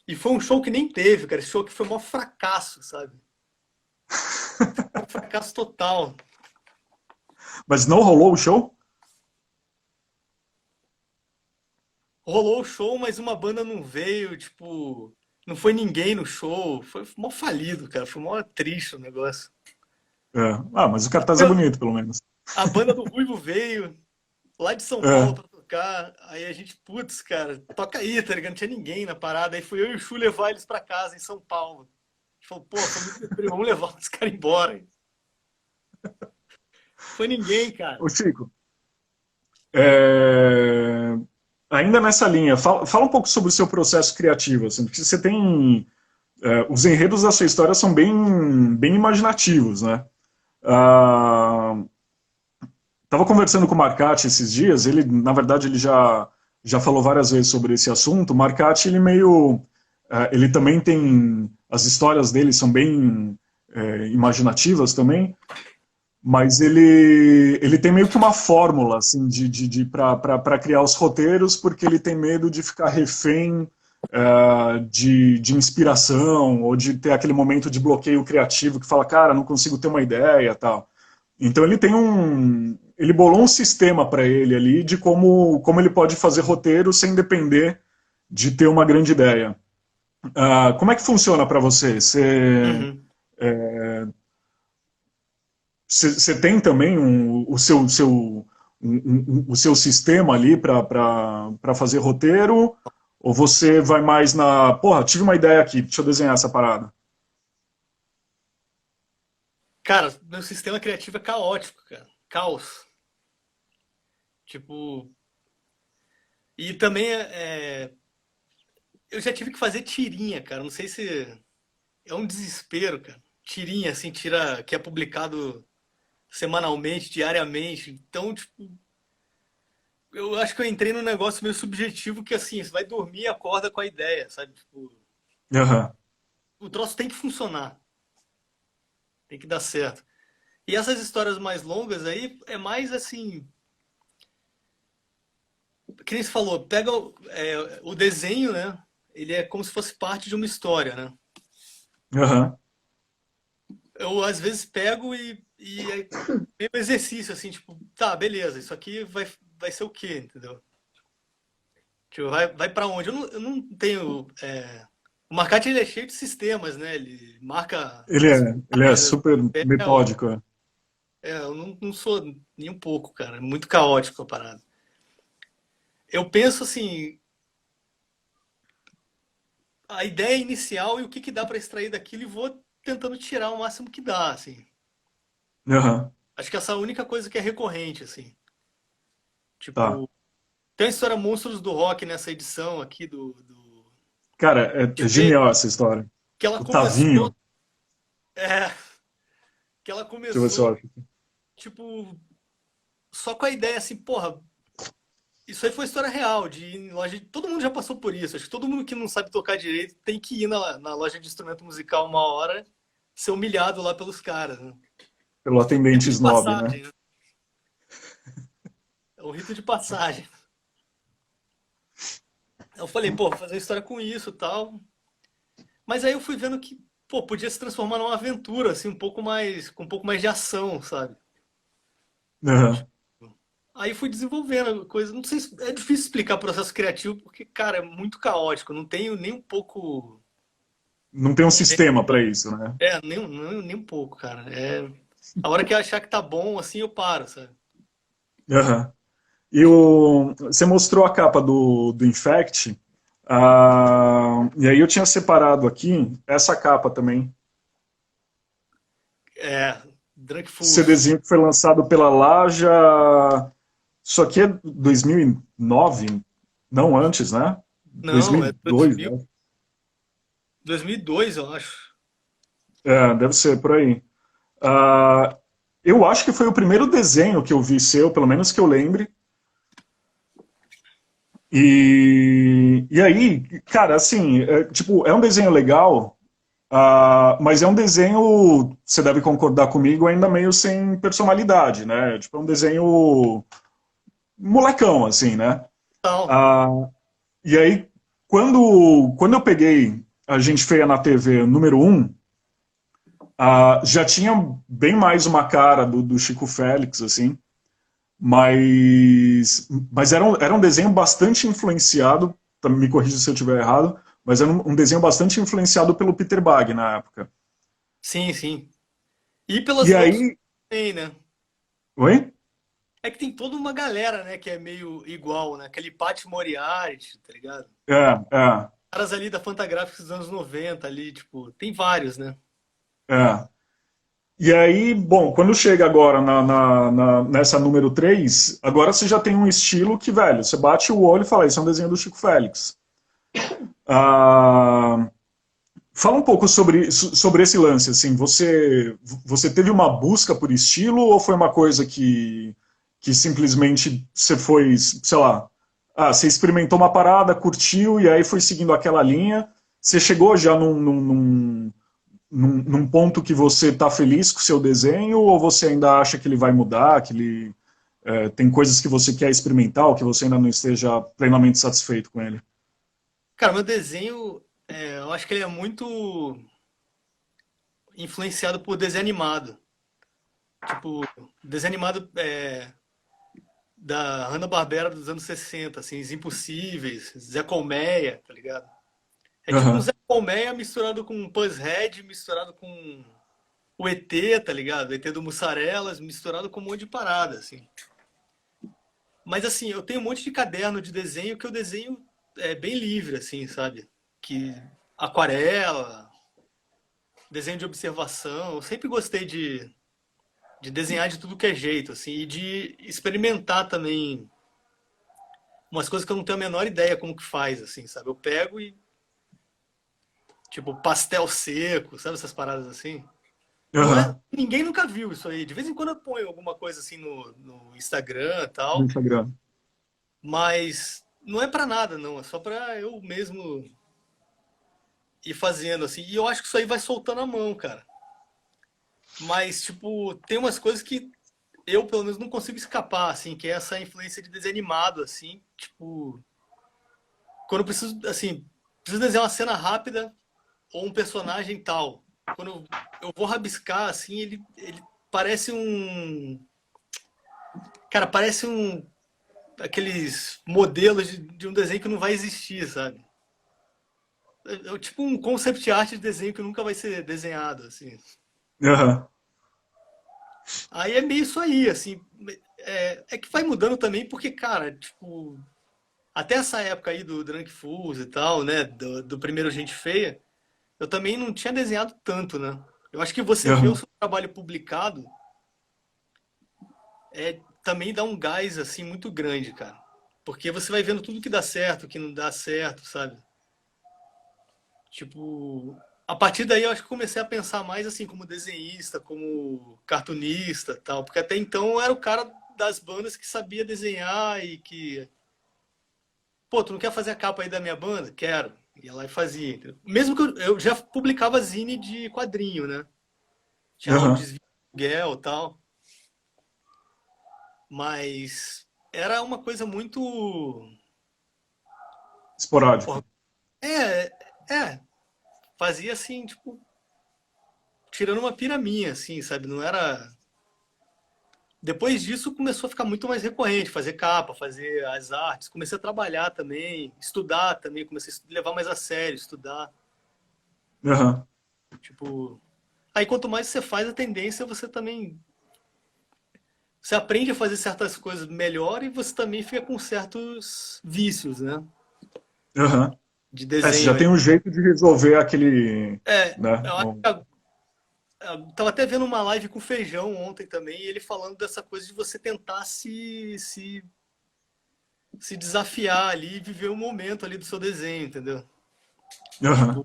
B: E foi um show que nem teve, cara. Esse show que foi um maior fracasso, sabe? Um fracasso total.
A: Mas não rolou o show?
B: Rolou o show, mas uma banda não veio, tipo, não foi ninguém no show. Foi mó falido, cara. Foi mó triste o negócio.
A: É. Mas o cartaz é bonito, pelo menos.
B: A banda do Ruivo veio lá de São Paulo
A: É.
B: pra tocar. Aí a gente, putz, cara, toca aí, tá ligado? Não tinha ninguém na parada. Aí fui eu e o Chu levar eles pra casa em São Paulo. A gente falou, pô, foi muito deprê, vamos levar os caras embora. Foi ninguém, cara.
A: Ô, Chico, é, ainda nessa linha, fala um pouco sobre o seu processo criativo, assim, porque você tem... os enredos da sua história são bem, bem imaginativos, né? Ah, Tava conversando com o Marcati esses dias, ele, na verdade, ele já falou várias vezes sobre esse assunto. O Marcati, ele meio... ele também tem... As histórias dele são bem imaginativas também, mas ele tem meio que uma fórmula assim, para criar os roteiros, porque ele tem medo de ficar refém de inspiração, ou de ter aquele momento de bloqueio criativo que fala, cara, não consigo ter uma ideia tal. Então ele bolou um sistema para ele ali de como ele pode fazer roteiro sem depender de ter uma grande ideia. Como é que funciona para você?
B: Uhum.
A: Você tem também o seu sistema ali para fazer roteiro? Ou você vai mais na, porra, tive uma ideia aqui, deixa eu desenhar essa parada?
B: Cara, meu sistema criativo é caótico, cara. Caos. Tipo. E também eu já tive que fazer tirinha, cara. Não sei se. É um desespero, cara. Tirinha, assim, tira. Que é publicado semanalmente, diariamente. Então, tipo. Eu acho que eu entrei num negócio meio subjetivo que, assim, você vai dormir e acorda com a ideia, sabe? Tipo,
A: Aham.
B: o troço tem que funcionar. Tem que dar certo. E essas histórias mais longas aí é mais assim. Que nem você falou, pega o desenho, né? Ele é como se fosse parte de uma história, né?
A: Aham.
B: Eu às vezes pego e é meio exercício, assim, tipo, tá, beleza, isso aqui vai ser o quê, entendeu? Tipo, vai para onde? Eu não tenho. O Marcati ele é cheio de sistemas, né? Ele marca
A: Ele
B: as
A: é, ele é
B: páginas,
A: super metódico.
B: eu não sou nem um pouco, cara. É muito caótico a parada. Eu penso assim, a ideia inicial e o que dá para extrair daquilo e vou tentando tirar o máximo que dá, assim.
A: Aham.
B: Acho que essa é a única coisa que é recorrente, assim.
A: Tá.
B: Tipo, tem a história Monstros do Rock nessa edição aqui
A: Cara,
B: que
A: é
B: veio,
A: genial essa história.
B: que ela
A: O
B: começou,
A: Tavinho,
B: é, que ela
A: deixa eu ver se eu
B: começou,
A: acho.
B: tipo, só com a ideia assim, porra, isso aí foi história real, de ir em loja, todo mundo já passou por isso. Acho que todo mundo que não sabe tocar direito tem que ir na loja de instrumento musical uma hora, ser humilhado lá pelos caras, né?
A: Pelo
B: Rito
A: atendente
B: de
A: snob, né?
B: passagem, né? É um rito de passagem. Eu falei, pô, vou fazer história com isso e tal. Mas aí eu fui vendo que, pô, podia se transformar numa aventura, assim, com um pouco mais de ação, sabe?
A: Aham.
B: Aí fui desenvolvendo a coisa. Não sei se é difícil explicar o processo criativo, porque, cara, é muito caótico. Não tenho nem um pouco.
A: Não tem um sistema para isso, né?
B: Nem um pouco, cara. A hora que eu achar que tá bom, assim, eu paro, sabe?
A: Aham. Você mostrou a capa do Infect, e aí eu tinha separado aqui essa capa também.
B: Drunk Fools.
A: CDzinho que foi lançado pela Laja. Isso aqui é 2009, não antes, né?
B: Não, é
A: 2002, né?
B: 2002, eu acho.
A: Deve ser por aí. Ah, eu acho que foi o primeiro desenho que eu vi seu, pelo menos que eu lembre. E aí, cara, assim, tipo, é um desenho legal, mas é um desenho, você deve concordar comigo, ainda meio sem personalidade, né? Tipo, é um desenho molecão, assim, né?
B: Não.
A: Ah, e aí, quando eu peguei A Gente Feia na TV número um, já tinha bem mais uma cara do Chico Félix, assim, mas era um desenho bastante influenciado, me corrija se eu estiver errado, mas era um desenho bastante influenciado pelo Peter Bagge na época.
B: Sim, sim. E
A: E
B: pelas outras
A: aí.
B: também, né?
A: Oi?
B: É que tem toda uma galera, né, que é meio igual, né? Aquele Pat Moriarty, tá ligado?
A: É.
B: Caras ali da Fantagraphics dos anos 90 ali, tipo, tem vários, né?
A: É. E aí, bom, quando chega agora nessa número 3, agora você já tem um estilo que, velho, você bate o olho e fala, isso é um desenho do Chico Félix. Ah, fala um pouco sobre esse lance, assim, você teve uma busca por estilo ou foi uma coisa que simplesmente você foi, sei lá, você experimentou uma parada, curtiu e aí foi seguindo aquela linha, você chegou já num ponto que você está feliz com o seu desenho, ou você ainda acha que ele vai mudar, que ele tem coisas que você quer experimentar, ou que você ainda não esteja plenamente satisfeito com ele?
B: Cara, meu desenho, eu acho que ele é muito influenciado por desenho animado. Tipo, desenho animado da Hanna-Barbera dos anos 60, assim, Os Impossíveis, Zé Colmeia, tá ligado? É tipo um
A: Aham,
B: Zé Colmeia misturado com um Puzzhead, misturado com o ET, tá ligado? O ET do Mussarelas, misturado com um monte de parada, assim. Mas assim, eu tenho um monte de caderno de desenho que eu desenho bem livre, assim, sabe? Que aquarela, desenho de observação. Eu sempre gostei de desenhar de tudo que é jeito, assim, e de experimentar também umas coisas que eu não tenho a menor ideia como que faz, assim, sabe? Eu pego e, tipo, pastel seco, sabe essas paradas assim? Não é,
A: aham,
B: ninguém nunca viu isso aí. De vez em quando eu ponho alguma coisa assim no Instagram e
A: no
B: tal,
A: Instagram.
B: mas não é pra nada, não. É só pra eu mesmo ir fazendo, assim. E eu acho que isso aí vai soltando a mão, cara. Mas, tipo, tem umas coisas que eu, pelo menos, não consigo escapar, assim, que é essa influência de desenho animado, assim. Tipo, quando eu preciso, assim, preciso desenhar uma cena rápida ou um personagem tal. Quando eu vou rabiscar, assim, ele parece um. Cara, parece um. Aqueles modelos de um desenho que não vai existir, sabe? É tipo um concept art de desenho que nunca vai ser desenhado, assim.
A: Aham,
B: Aí é meio isso aí, assim. É que vai mudando também, porque, cara, tipo, até essa época aí do Drunk Fools e tal, né? Do primeiro Gente Feia, eu também não tinha desenhado tanto, né? Eu acho que você vê o
A: aham,
B: seu trabalho publicado também dá um gás, assim, muito grande, cara. Porque você vai vendo tudo que dá certo, que não dá certo, sabe? Tipo, a partir daí eu acho que comecei a pensar mais assim como desenhista, como cartunista, tal, porque até então eu era o cara das bandas que sabia desenhar e que, pô, tu não quer fazer a capa aí da minha banda? Quero. Ia lá e fazia. Entendeu? Mesmo que eu já publicava zine de quadrinho, né? Tinha lá o
A: aham.
B: Desvio do Miguel e tal, mas era uma coisa muito,
A: Esporádico.
B: porra, é, fazia assim, tipo, tirando uma pira minha, assim, sabe? Não era. Depois disso começou a ficar muito mais recorrente, fazer capa, fazer as artes, comecei a trabalhar também, estudar também, comecei a levar mais a sério, estudar,
A: Aham,
B: tipo, aí quanto mais você faz, a tendência é você também você aprende a fazer certas coisas melhor e você também fica com certos vícios, né,
A: aham.
B: de
A: Você já
B: desenho aí.
A: tem um jeito de resolver aquele,
B: Eu
A: né?
B: acho que eu tava até vendo uma live com o Feijão ontem também, e ele falando dessa coisa de você tentar se desafiar ali e viver o momento ali do seu desenho, entendeu?
A: Aham,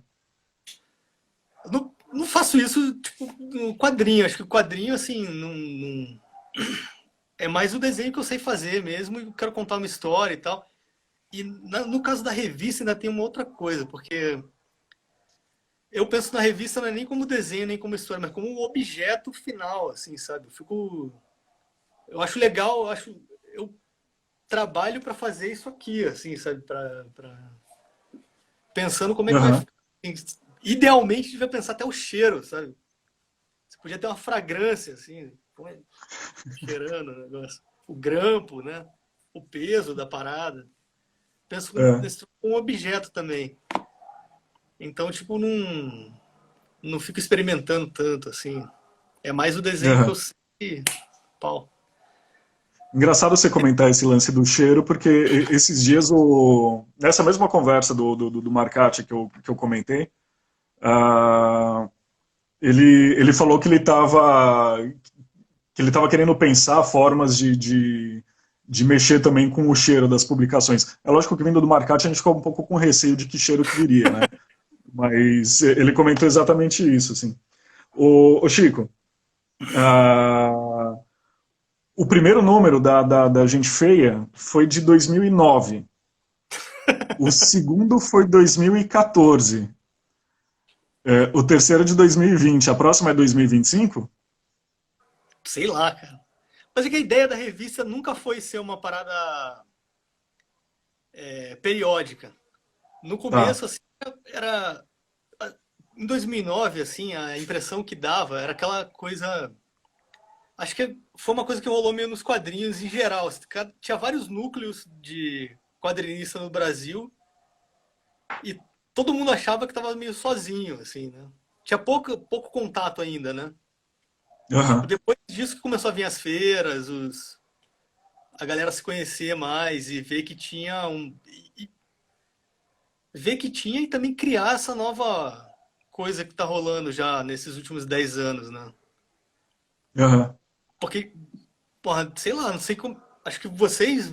B: Tipo, não faço isso, tipo, no quadrinho. Acho que o quadrinho, assim, é mais o desenho que eu sei fazer mesmo e eu quero contar uma história e tal. E no caso da revista ainda tem uma outra coisa, porque eu penso na revista não é nem como desenho, nem como história, mas como um objeto final, assim, sabe? Eu acho legal, eu trabalho para fazer isso aqui, assim, sabe? Pensando como é que vai
A: aham,
B: ficar. Assim, idealmente, devia pensar até o cheiro, sabe? Você podia ter uma fragrância, assim, cheirando o negócio. O grampo, né? O peso da parada. Penso
A: é,
B: nesse como um objeto também. Então, tipo, não fico experimentando tanto, assim. É mais o desenho que eu
A: aham.
B: sei. Pau.
A: Engraçado você comentar esse lance do cheiro, porque esses dias, nessa mesma conversa do Marcati que eu comentei, ah, ele falou que ele estava querendo pensar formas de mexer também com o cheiro das publicações. É lógico que vindo do Marcati a gente ficou um pouco com receio de que cheiro que viria, né? Mas ele comentou exatamente isso, assim. Ô Chico, ah, o primeiro número da Gente Feia foi de 2009. O segundo foi 2014. O terceiro é de 2020, a próxima é 2025?
B: Sei lá, cara. Mas é que a ideia da revista nunca foi ser uma parada periódica. No
A: Tá.
B: começo, assim, era. Em 2009, assim, a impressão que dava era aquela coisa. Acho que foi uma coisa que rolou meio nos quadrinhos em geral. Tinha vários núcleos de quadrinista no Brasil e todo mundo achava que estava meio sozinho, assim, né? Tinha pouco contato ainda, né? Tipo,
A: Aham.
B: depois disso que começou a vir as feiras, a galera se conhecer mais e ver que tinha ver que tinha e também criar essa nova coisa que tá rolando já nesses últimos 10 anos, né?
A: Aham.
B: Porque, porra, sei lá, não sei como. Acho que vocês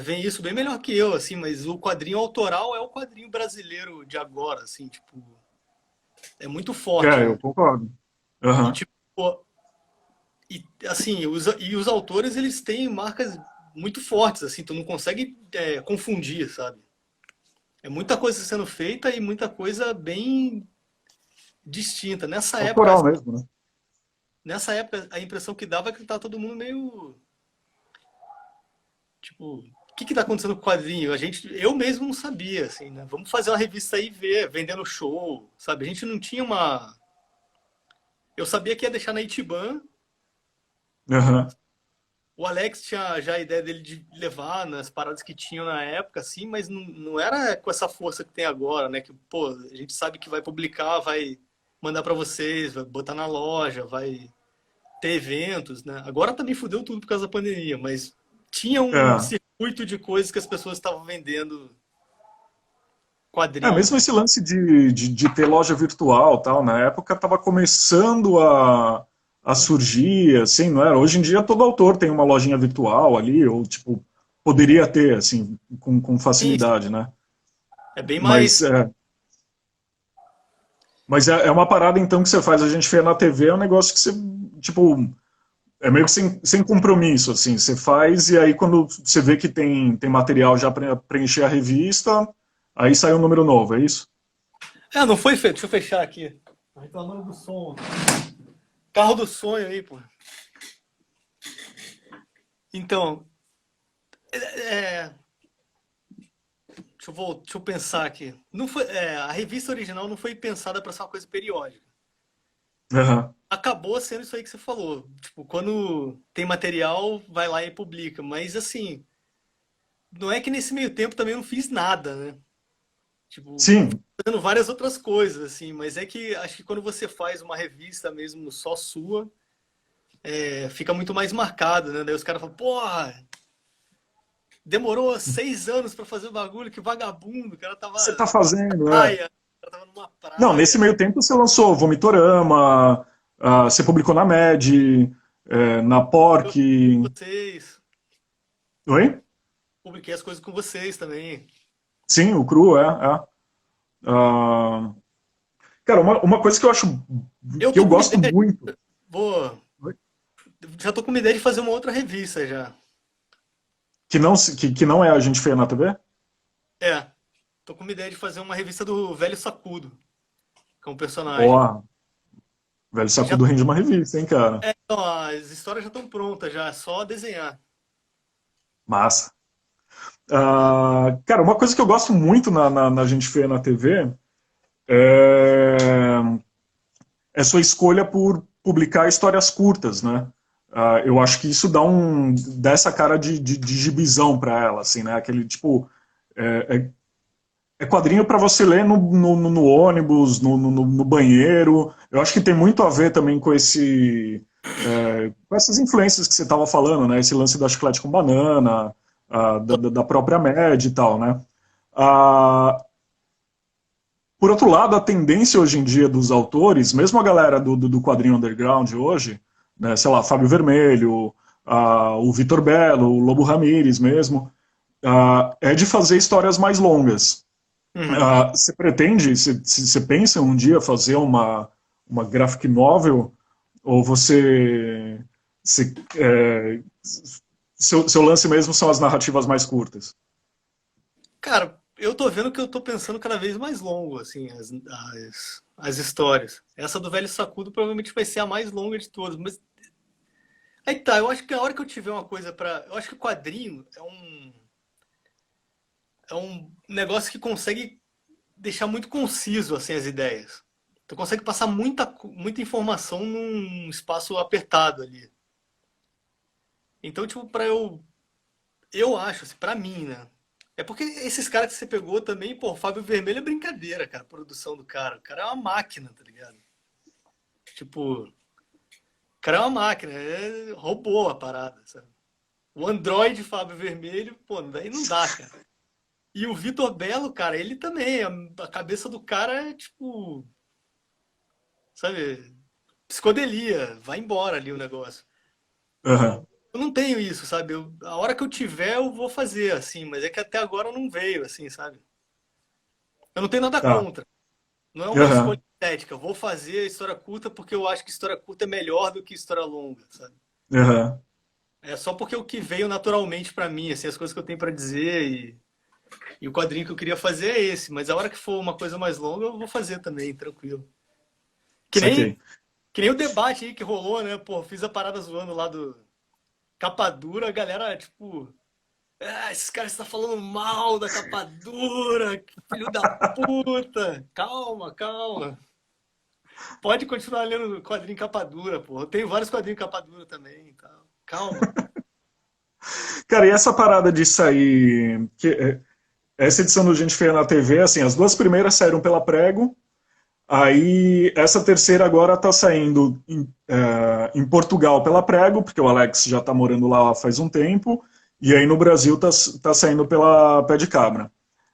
B: veem isso bem melhor que eu, assim, mas o quadrinho autoral é o quadrinho brasileiro de agora, assim, tipo, é muito forte,
A: Eu
B: né?
A: concordo.
B: E,
A: Aham.
B: tipo, assim, os autores, eles têm marcas muito fortes, assim, tu não consegue confundir, sabe? É muita coisa sendo feita e muita coisa bem distinta.
A: Autoral mesmo, né?
B: Nessa época, a impressão que dava é que tá todo mundo meio, tipo, o que que tá acontecendo com o quadrinho? Eu mesmo não sabia, assim, né? Vamos fazer uma revista aí e ver, vendendo show, sabe? A gente não tinha uma. Eu sabia que ia deixar na Itiban.
A: Aham.
B: O Alex tinha já a ideia dele de levar nas paradas que tinham na época, assim, mas não era com essa força que tem agora, né? Que, pô, a gente sabe que vai publicar, vai mandar para vocês, vai botar na loja, vai ter eventos, né? Agora também fudeu tudo por causa da pandemia, mas tinha um
A: É.
B: circuito de coisas que as pessoas estavam vendendo quadrinho.
A: Mesmo esse lance de ter loja virtual, tal, na época estava começando a surgir, assim, não era? Hoje em dia todo autor tem uma lojinha virtual ali, ou tipo, poderia ter, assim, com
B: Sim,
A: facilidade, né?
B: é bem
A: Mas,
B: mais.
A: é, mas é uma parada, então, que você faz, a gente vê na TV, é um negócio que você, tipo, é meio que sem compromisso, assim, você faz e aí quando você vê que tem material já para preencher a revista, aí sai um número novo, é isso?
B: Não foi feito. Deixa eu fechar aqui. Tô reclamando do som. Carro do sonho aí, pô. Então, é, deixa eu pensar aqui. Não foi, a revista original não foi pensada para ser uma coisa periódica.
A: Aham.
B: Acabou sendo isso aí que você falou. Tipo, quando tem material, vai lá e publica. Mas assim, não é que nesse meio tempo também eu não fiz nada, né? Tipo,
A: Sim,
B: fazendo várias outras coisas, assim. Mas é que acho que quando você faz uma revista mesmo só sua, fica muito mais marcado, né? Daí os caras falam, porra, demorou 6 anos para fazer o bagulho, que vagabundo. O cara tava
A: você está
B: numa
A: fazendo, é.
B: praia. O cara tava numa
A: Não, nesse
B: praia.
A: meio tempo você lançou Vomitorama, você publicou na Med, na
B: Eu
A: Pork.
B: vocês.
A: Oi?
B: Publiquei as coisas com vocês também.
A: Sim, o Cru, é. Ah, cara, uma coisa que eu acho
B: Eu
A: que eu
B: tô com uma
A: gosto
B: ideia.
A: muito.
B: Vou.
A: Oi?
B: Já tô com uma ideia de fazer uma outra revista já.
A: Que não é a gente feia na TV?
B: É. Tô com uma ideia de fazer uma revista do Velho Sacudo, que é um personagem.
A: Ó, velho
B: Já,
A: sacudo rende uma revista, hein, cara?
B: então, as histórias já estão prontas, já é só desenhar.
A: Massa. Cara, uma coisa que eu gosto muito na Gente Feia na TV é, é sua escolha por publicar histórias curtas, né? Eu acho que isso dá essa cara de gibizão para ela, assim, né? Aquele tipo é, é quadrinho para você ler no ônibus, no banheiro. Eu acho que tem muito a ver também com com essas influências que você estava falando, né? Esse lance da chiclete com banana, da própria média e tal, né? Ah, por outro lado, a tendência hoje em dia dos autores, mesmo a galera do quadrinho underground hoje, né, sei lá, Fábio Vermelho, o Vitor Bello, o Lobo Ramírez mesmo, é de fazer histórias mais longas.
B: Uhum.
A: Você pretende, você pensa um dia fazer uma graphic novel, ou seu lance mesmo são as narrativas mais curtas?
B: Cara, eu tô vendo que eu tô pensando cada vez mais longo, assim, as histórias. Essa do Velho Sacudo provavelmente vai ser a mais longa de todas. Mas aí tá, eu acho que a hora que eu tiver uma coisa pra. Eu acho que o quadrinho é um negócio que consegue deixar muito conciso assim, as ideias. Tu consegue passar muita informação num espaço apertado ali. Então, tipo, eu acho, assim, pra mim, né? É porque esses caras que você pegou também, pô, o Fábio Vermelho é brincadeira, cara, a produção do cara. O cara é uma máquina, tá ligado? Tipo, o cara é uma máquina, roubou a parada, sabe? O Android Fábio Vermelho, pô, daí não dá, cara. E o Vitor Bello, cara, ele também, a cabeça do cara é tipo, sabe, psicodelia, vai embora ali o negócio.
A: Aham.
B: Eu não tenho isso, sabe? A hora que eu tiver, eu vou fazer, assim, mas é que até agora não veio, assim, sabe? Eu não tenho nada
A: Tá.
B: contra. Não é uma escolha
A: Aham.
B: estética. Eu vou fazer história curta porque eu acho que história curta é melhor do que história longa, sabe?
A: Aham.
B: É só porque o que veio naturalmente pra mim, assim, as coisas que eu tenho pra dizer e o quadrinho que eu queria fazer é esse. Mas a hora que for uma coisa mais longa, eu vou fazer também, tranquilo. Que nem,
A: Saquei.
B: que nem o debate aí que rolou, né? Pô, fiz a parada zoando lá do capa dura, a galera, tipo, esses caras estão falando mal da capa dura, que filho da puta. Calma, calma. Pode continuar lendo quadrinho capa dura, pô. Eu tenho vários quadrinhos capa dura também e tal. Calma.
A: Cara, e essa parada de sair. Essa edição do Gente Feia na TV, assim, as duas primeiras saíram pela Prego, aí essa terceira agora tá saindo em Portugal pela Prego, porque o Alex já tá morando lá faz um tempo, e aí no Brasil tá saindo pela Pé de Cabra.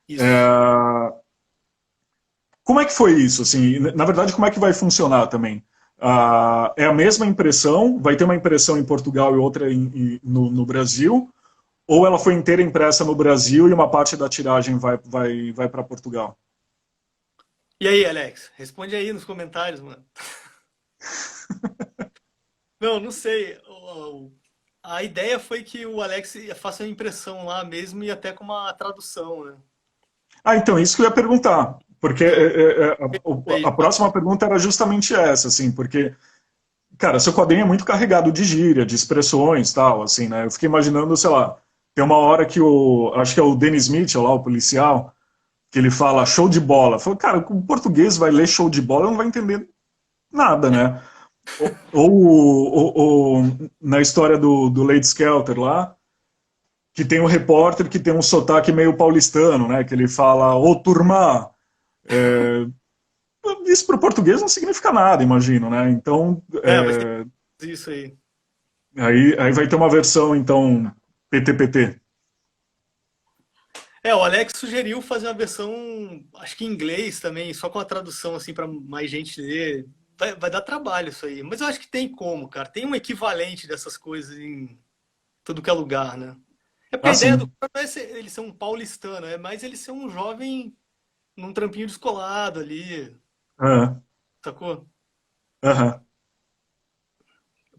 B: Isso.
A: É, como é que foi isso? Assim, na verdade, como é que vai funcionar também? É a mesma impressão? Vai ter uma impressão em Portugal e outra no Brasil? Ou ela foi inteira impressa no Brasil e uma parte da tiragem vai para Portugal?
B: E aí, Alex? Responde aí nos comentários, mano. Não, não sei. A ideia foi que o Alex faça uma impressão lá mesmo e até com uma tradução, né?
A: Ah, então, isso que eu ia perguntar. Porque a
B: Aí,
A: próxima pergunta era justamente essa, assim, porque, cara, seu quadrinho é muito carregado de gíria, de expressões tal, assim, né? Eu fiquei imaginando, sei lá, tem uma hora que acho que é o Dennis Mitchell lá, o policial, que ele fala show de bola. Falei, cara, o português vai ler show de bola, não vai entender nada, né? Na história do Lady Skelter lá, que tem um repórter que tem um sotaque meio paulistano, né? Que ele fala, ô turma, é, isso para o português não significa nada, imagino, né? Então,
B: vai ser isso aí.
A: aí vai ter uma versão, então, PTPT.
B: O Alex sugeriu fazer uma versão, acho que em inglês também, só com a tradução assim para mais gente ler. Vai dar trabalho isso aí, mas eu acho que tem como, cara. Tem um equivalente dessas coisas em tudo que é lugar, né? É porque a
A: Ah,
B: ideia do
A: sim.
B: cara não é ele ser um paulistano, é mais ele ser um jovem num trampinho descolado ali,
A: Aham,
B: sacou?
A: aham,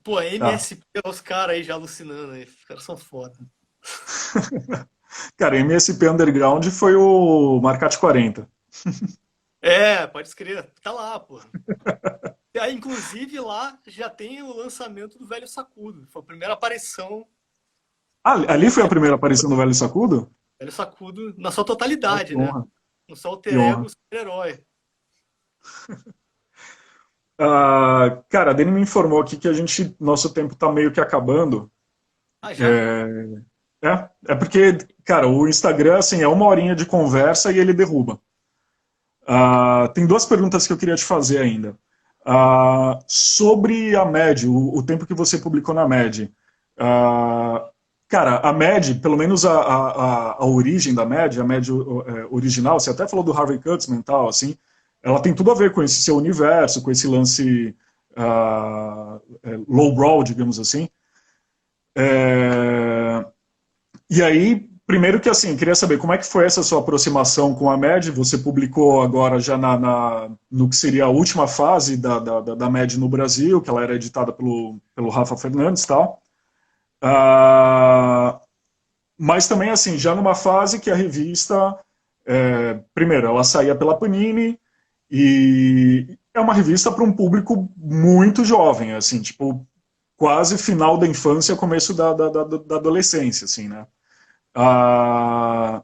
B: Pô,
A: tá.
B: MSP, os caras aí já alucinando aí, os caras são foda.
A: Cara, MSP Underground foi o Marcate 40.
B: Pode escrever, tá lá, pô. Aí, inclusive, lá já tem o lançamento do Velho Sacudo. Foi a primeira aparição
A: Ah, ali
B: do
A: foi a primeira aparição do Velho Sacudo?
B: Velho Sacudo na sua
A: Oh,
B: totalidade,
A: que
B: né?
A: honra,
B: No seu
A: que
B: alter ego,
A: honra.
B: super-herói.
A: Cara, a Dani me informou aqui que nosso tempo tá meio que acabando.
B: Ah, já?
A: É, é porque, cara, o Instagram, assim, é uma horinha de conversa e ele derruba. Tem duas perguntas que eu queria te fazer ainda. Sobre a MED, o tempo que você publicou na MED. Ah, cara, a MED, pelo menos a origem da MED, a MED original, você até falou do Harvey Kurtzman e tal, assim, ela tem tudo a ver com esse seu universo, com esse lance lowbrow, digamos assim. É, e aí, primeiro que assim, queria saber como é que foi essa sua aproximação com a MED. Você publicou agora já no que seria a última fase da MED no Brasil, que ela era editada pelo Rafa Fernandes e tal. Ah, mas também assim, já numa fase que a revista, primeiro, ela saía pela Panini, E é uma revista para um público muito jovem, assim, tipo, quase final da infância, começo da adolescência, assim, né? Ah,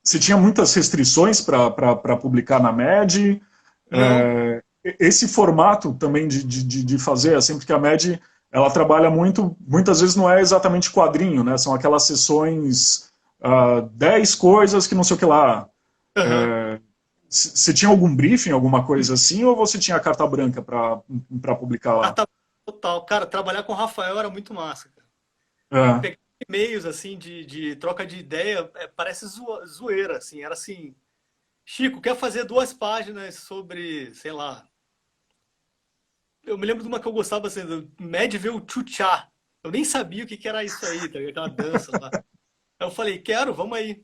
A: você tinha muitas restrições para publicar na MED.
B: Não.
A: Esse formato também de fazer, assim, porque a MED ela trabalha muito, muitas vezes não é exatamente quadrinho, né? São aquelas sessões, 10 coisas que não sei o que lá.
B: Aham.
A: Você tinha algum briefing, alguma coisa assim, ou você tinha carta branca para publicar lá?
B: Carta total. Cara, trabalhar com o Rafael era muito massa, cara.
A: É,
B: Pegar e-mails, assim, de troca de ideia, parece zoeira, assim. Era assim, Chico, quer fazer 2 páginas sobre, sei lá. Eu me lembro de uma que eu gostava, assim, do Medvel Chuchá. Eu nem sabia o que que era isso aí, tá ligado? Aquela dança lá. Aí eu falei, quero, vamos aí.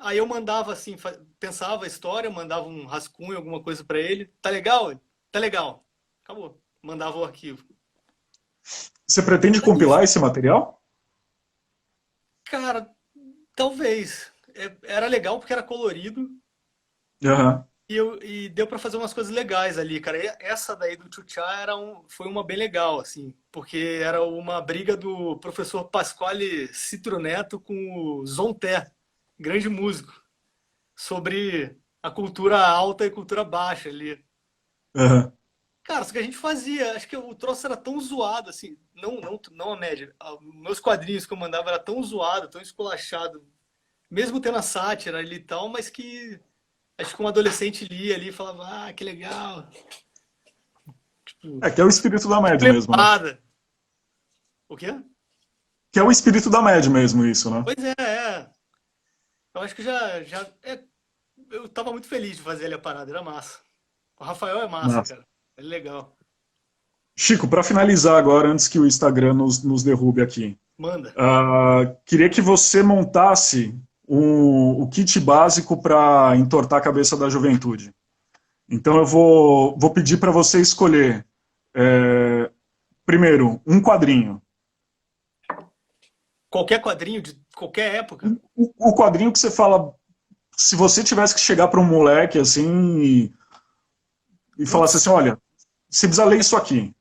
B: Aí eu mandava assim, pensava a história, mandava um rascunho, alguma coisa pra ele. Tá legal? Tá legal. Acabou. Mandava o arquivo.
A: você pretende
B: É isso.
A: compilar esse material?
B: Cara, talvez. Era legal porque era colorido
A: Aham.
B: e deu pra fazer umas coisas legais ali, cara. E essa daí do Tchutchá foi uma bem legal, assim, porque era uma briga do professor Pasquale Citroneto com o Zonté, grande músico, sobre a cultura alta e cultura baixa ali.
A: Aham.
B: Cara, isso que a gente fazia, acho que o troço era tão zoado, assim, não a média. Meus quadrinhos que eu mandava era tão zoado, tão esculachado, mesmo tendo a sátira ali e tal, mas que acho que um adolescente lia ali e falava, ah, que legal. Tipo,
A: Que é o espírito da média mesmo, né?
B: lembada. O quê?
A: Que é o espírito da média mesmo, isso, né?
B: Pois é. Eu acho que eu tava muito feliz de fazer ali a parada, era massa. O Rafael é massa,
A: Massa.
B: cara. É legal.
A: Chico, para finalizar agora, antes que o Instagram nos derrube aqui,
B: Manda.
A: queria que você montasse o kit básico para entortar a cabeça da juventude. Então eu vou pedir para você escolher, primeiro, um quadrinho.
B: Qualquer quadrinho de qualquer época.
A: O quadrinho que você fala, se você tivesse que chegar para um moleque assim e falasse
B: Putz,
A: assim, olha, você precisa ler isso aqui.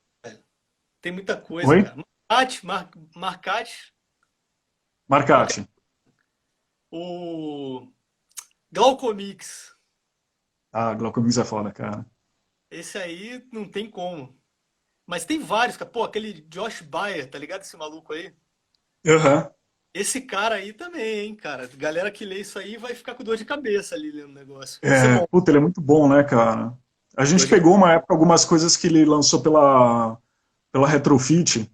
B: tem muita coisa,
A: Oi?
B: cara. Marcate, qualquer.
A: Marcate.
B: O Glaucomix.
A: Ah, Glaucomix é foda, cara.
B: Esse aí não tem como. Mas tem vários, cara. Pô, aquele Josh Baer, tá ligado esse maluco aí?
A: Aham.
B: Esse cara aí também, hein, cara. Galera que lê isso aí vai ficar com dor de cabeça ali lendo o negócio. Isso é bom.
A: Puta, ele é muito bom, né, cara? A
B: Dor
A: gente
B: de
A: pegou uma época algumas coisas que ele lançou pela Retrofit.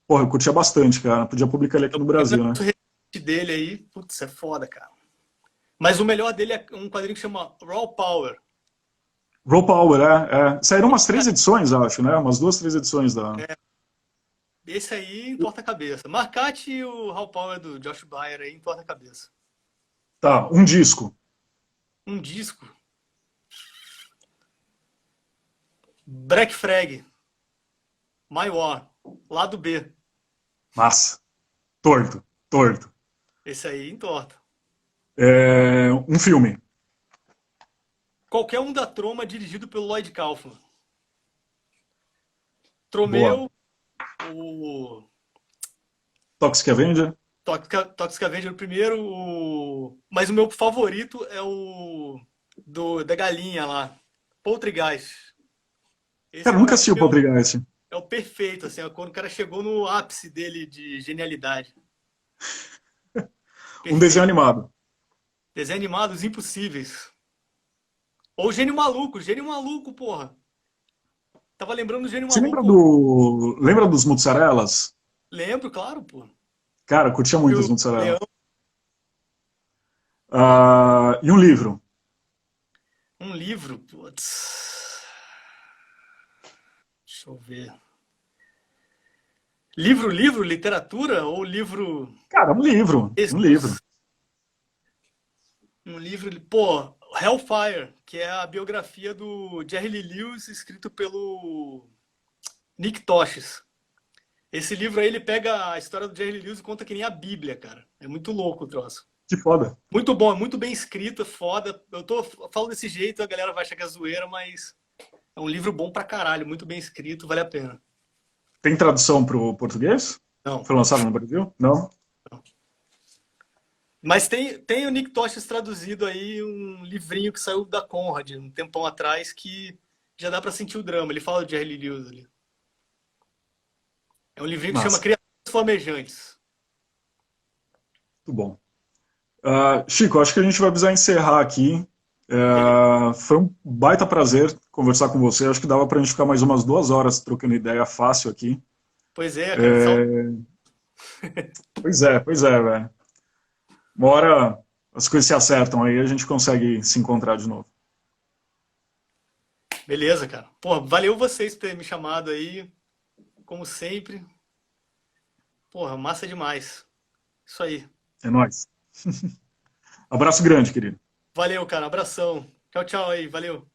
A: Porra, eu curtia bastante, cara. Podia publicar ele aqui no
B: tem um
A: Brasil, né?
B: negócio recente dele aí. Putz, é foda, cara. Mas o melhor dele é um quadrinho que chama Raw Power.
A: Raw Power, saíram umas 3 edições, acho, né? Umas 2, 3 edições da.
B: Esse aí entorta a cabeça. Marcate e o Raw Power do Josh Baer aí entorta a cabeça.
A: Tá, um disco.
B: Um disco. Black Frag. My War. Lado B.
A: Massa. Torto, torto.
B: Esse aí entorta.
A: Um filme.
B: Qualquer um da Troma dirigido pelo Lloyd Kaufman.
A: Boa.
B: Tromeu, o
A: Toxic Avenger.
B: Toxic Avenger primeiro, mas o meu favorito é o da galinha lá. Poltergeist. Esse
A: Cara,
B: pra
A: nunca
B: mim
A: assisti o Poltergeist.
B: é o perfeito, assim, é quando o cara chegou no ápice dele de genialidade.
A: Um desenho
B: Perfeito.
A: animado.
B: Desenho animado, Os Impossíveis. Ou Gênio Maluco, porra. Tava lembrando do Gênio
A: Você lembra
B: Maluco.
A: lembra dos Mozzarelas?
B: Lembro, claro, pô.
A: Cara, eu curtia
B: E
A: muito
B: o
A: os Mozzarella.
B: Leão,
A: E um livro.
B: um livro, putz. Deixa eu ver. Livro, literatura ou livro
A: Cara, um livro. Um livro.
B: textos? Um livro, pô, Hellfire, que é a biografia do Jerry Lee Lewis, escrito pelo Nick Tosches. Esse livro aí, ele pega a história do Jerry Lee Lewis e conta que nem a Bíblia, cara. É muito louco o troço.
A: Que foda.
B: Muito bom, é muito bem escrito, é foda. Falo desse jeito, a galera vai achar que é zoeira, mas é um livro bom pra caralho, muito bem escrito, vale a pena.
A: Tem tradução pro português?
B: Não.
A: Foi lançado no Brasil? Não?
B: Mas tem o Nick Tosches traduzido aí, um livrinho que saiu da Conrad um tempão atrás, que já dá pra sentir o drama. Ele fala de Jerry Lee Lewis ali. É um livrinho que chama
A: Massa.
B: Criaturas Flamejantes.
A: Muito bom. Chico, acho que a gente vai precisar encerrar aqui.
B: Beleza.
A: Foi um baita prazer conversar com você. Acho que dava pra gente ficar mais umas 2 horas trocando ideia fácil aqui.
B: Pois é, cara.
A: Pois é, velho. Uma hora as coisas se acertam aí, a gente consegue se encontrar de novo.
B: Beleza, cara. Pô, valeu vocês por terem me chamado aí, como sempre. Porra, massa demais. Isso aí.
A: É nóis. Abraço grande, querido.
B: Valeu, cara. Abração. Tchau, tchau aí. Valeu.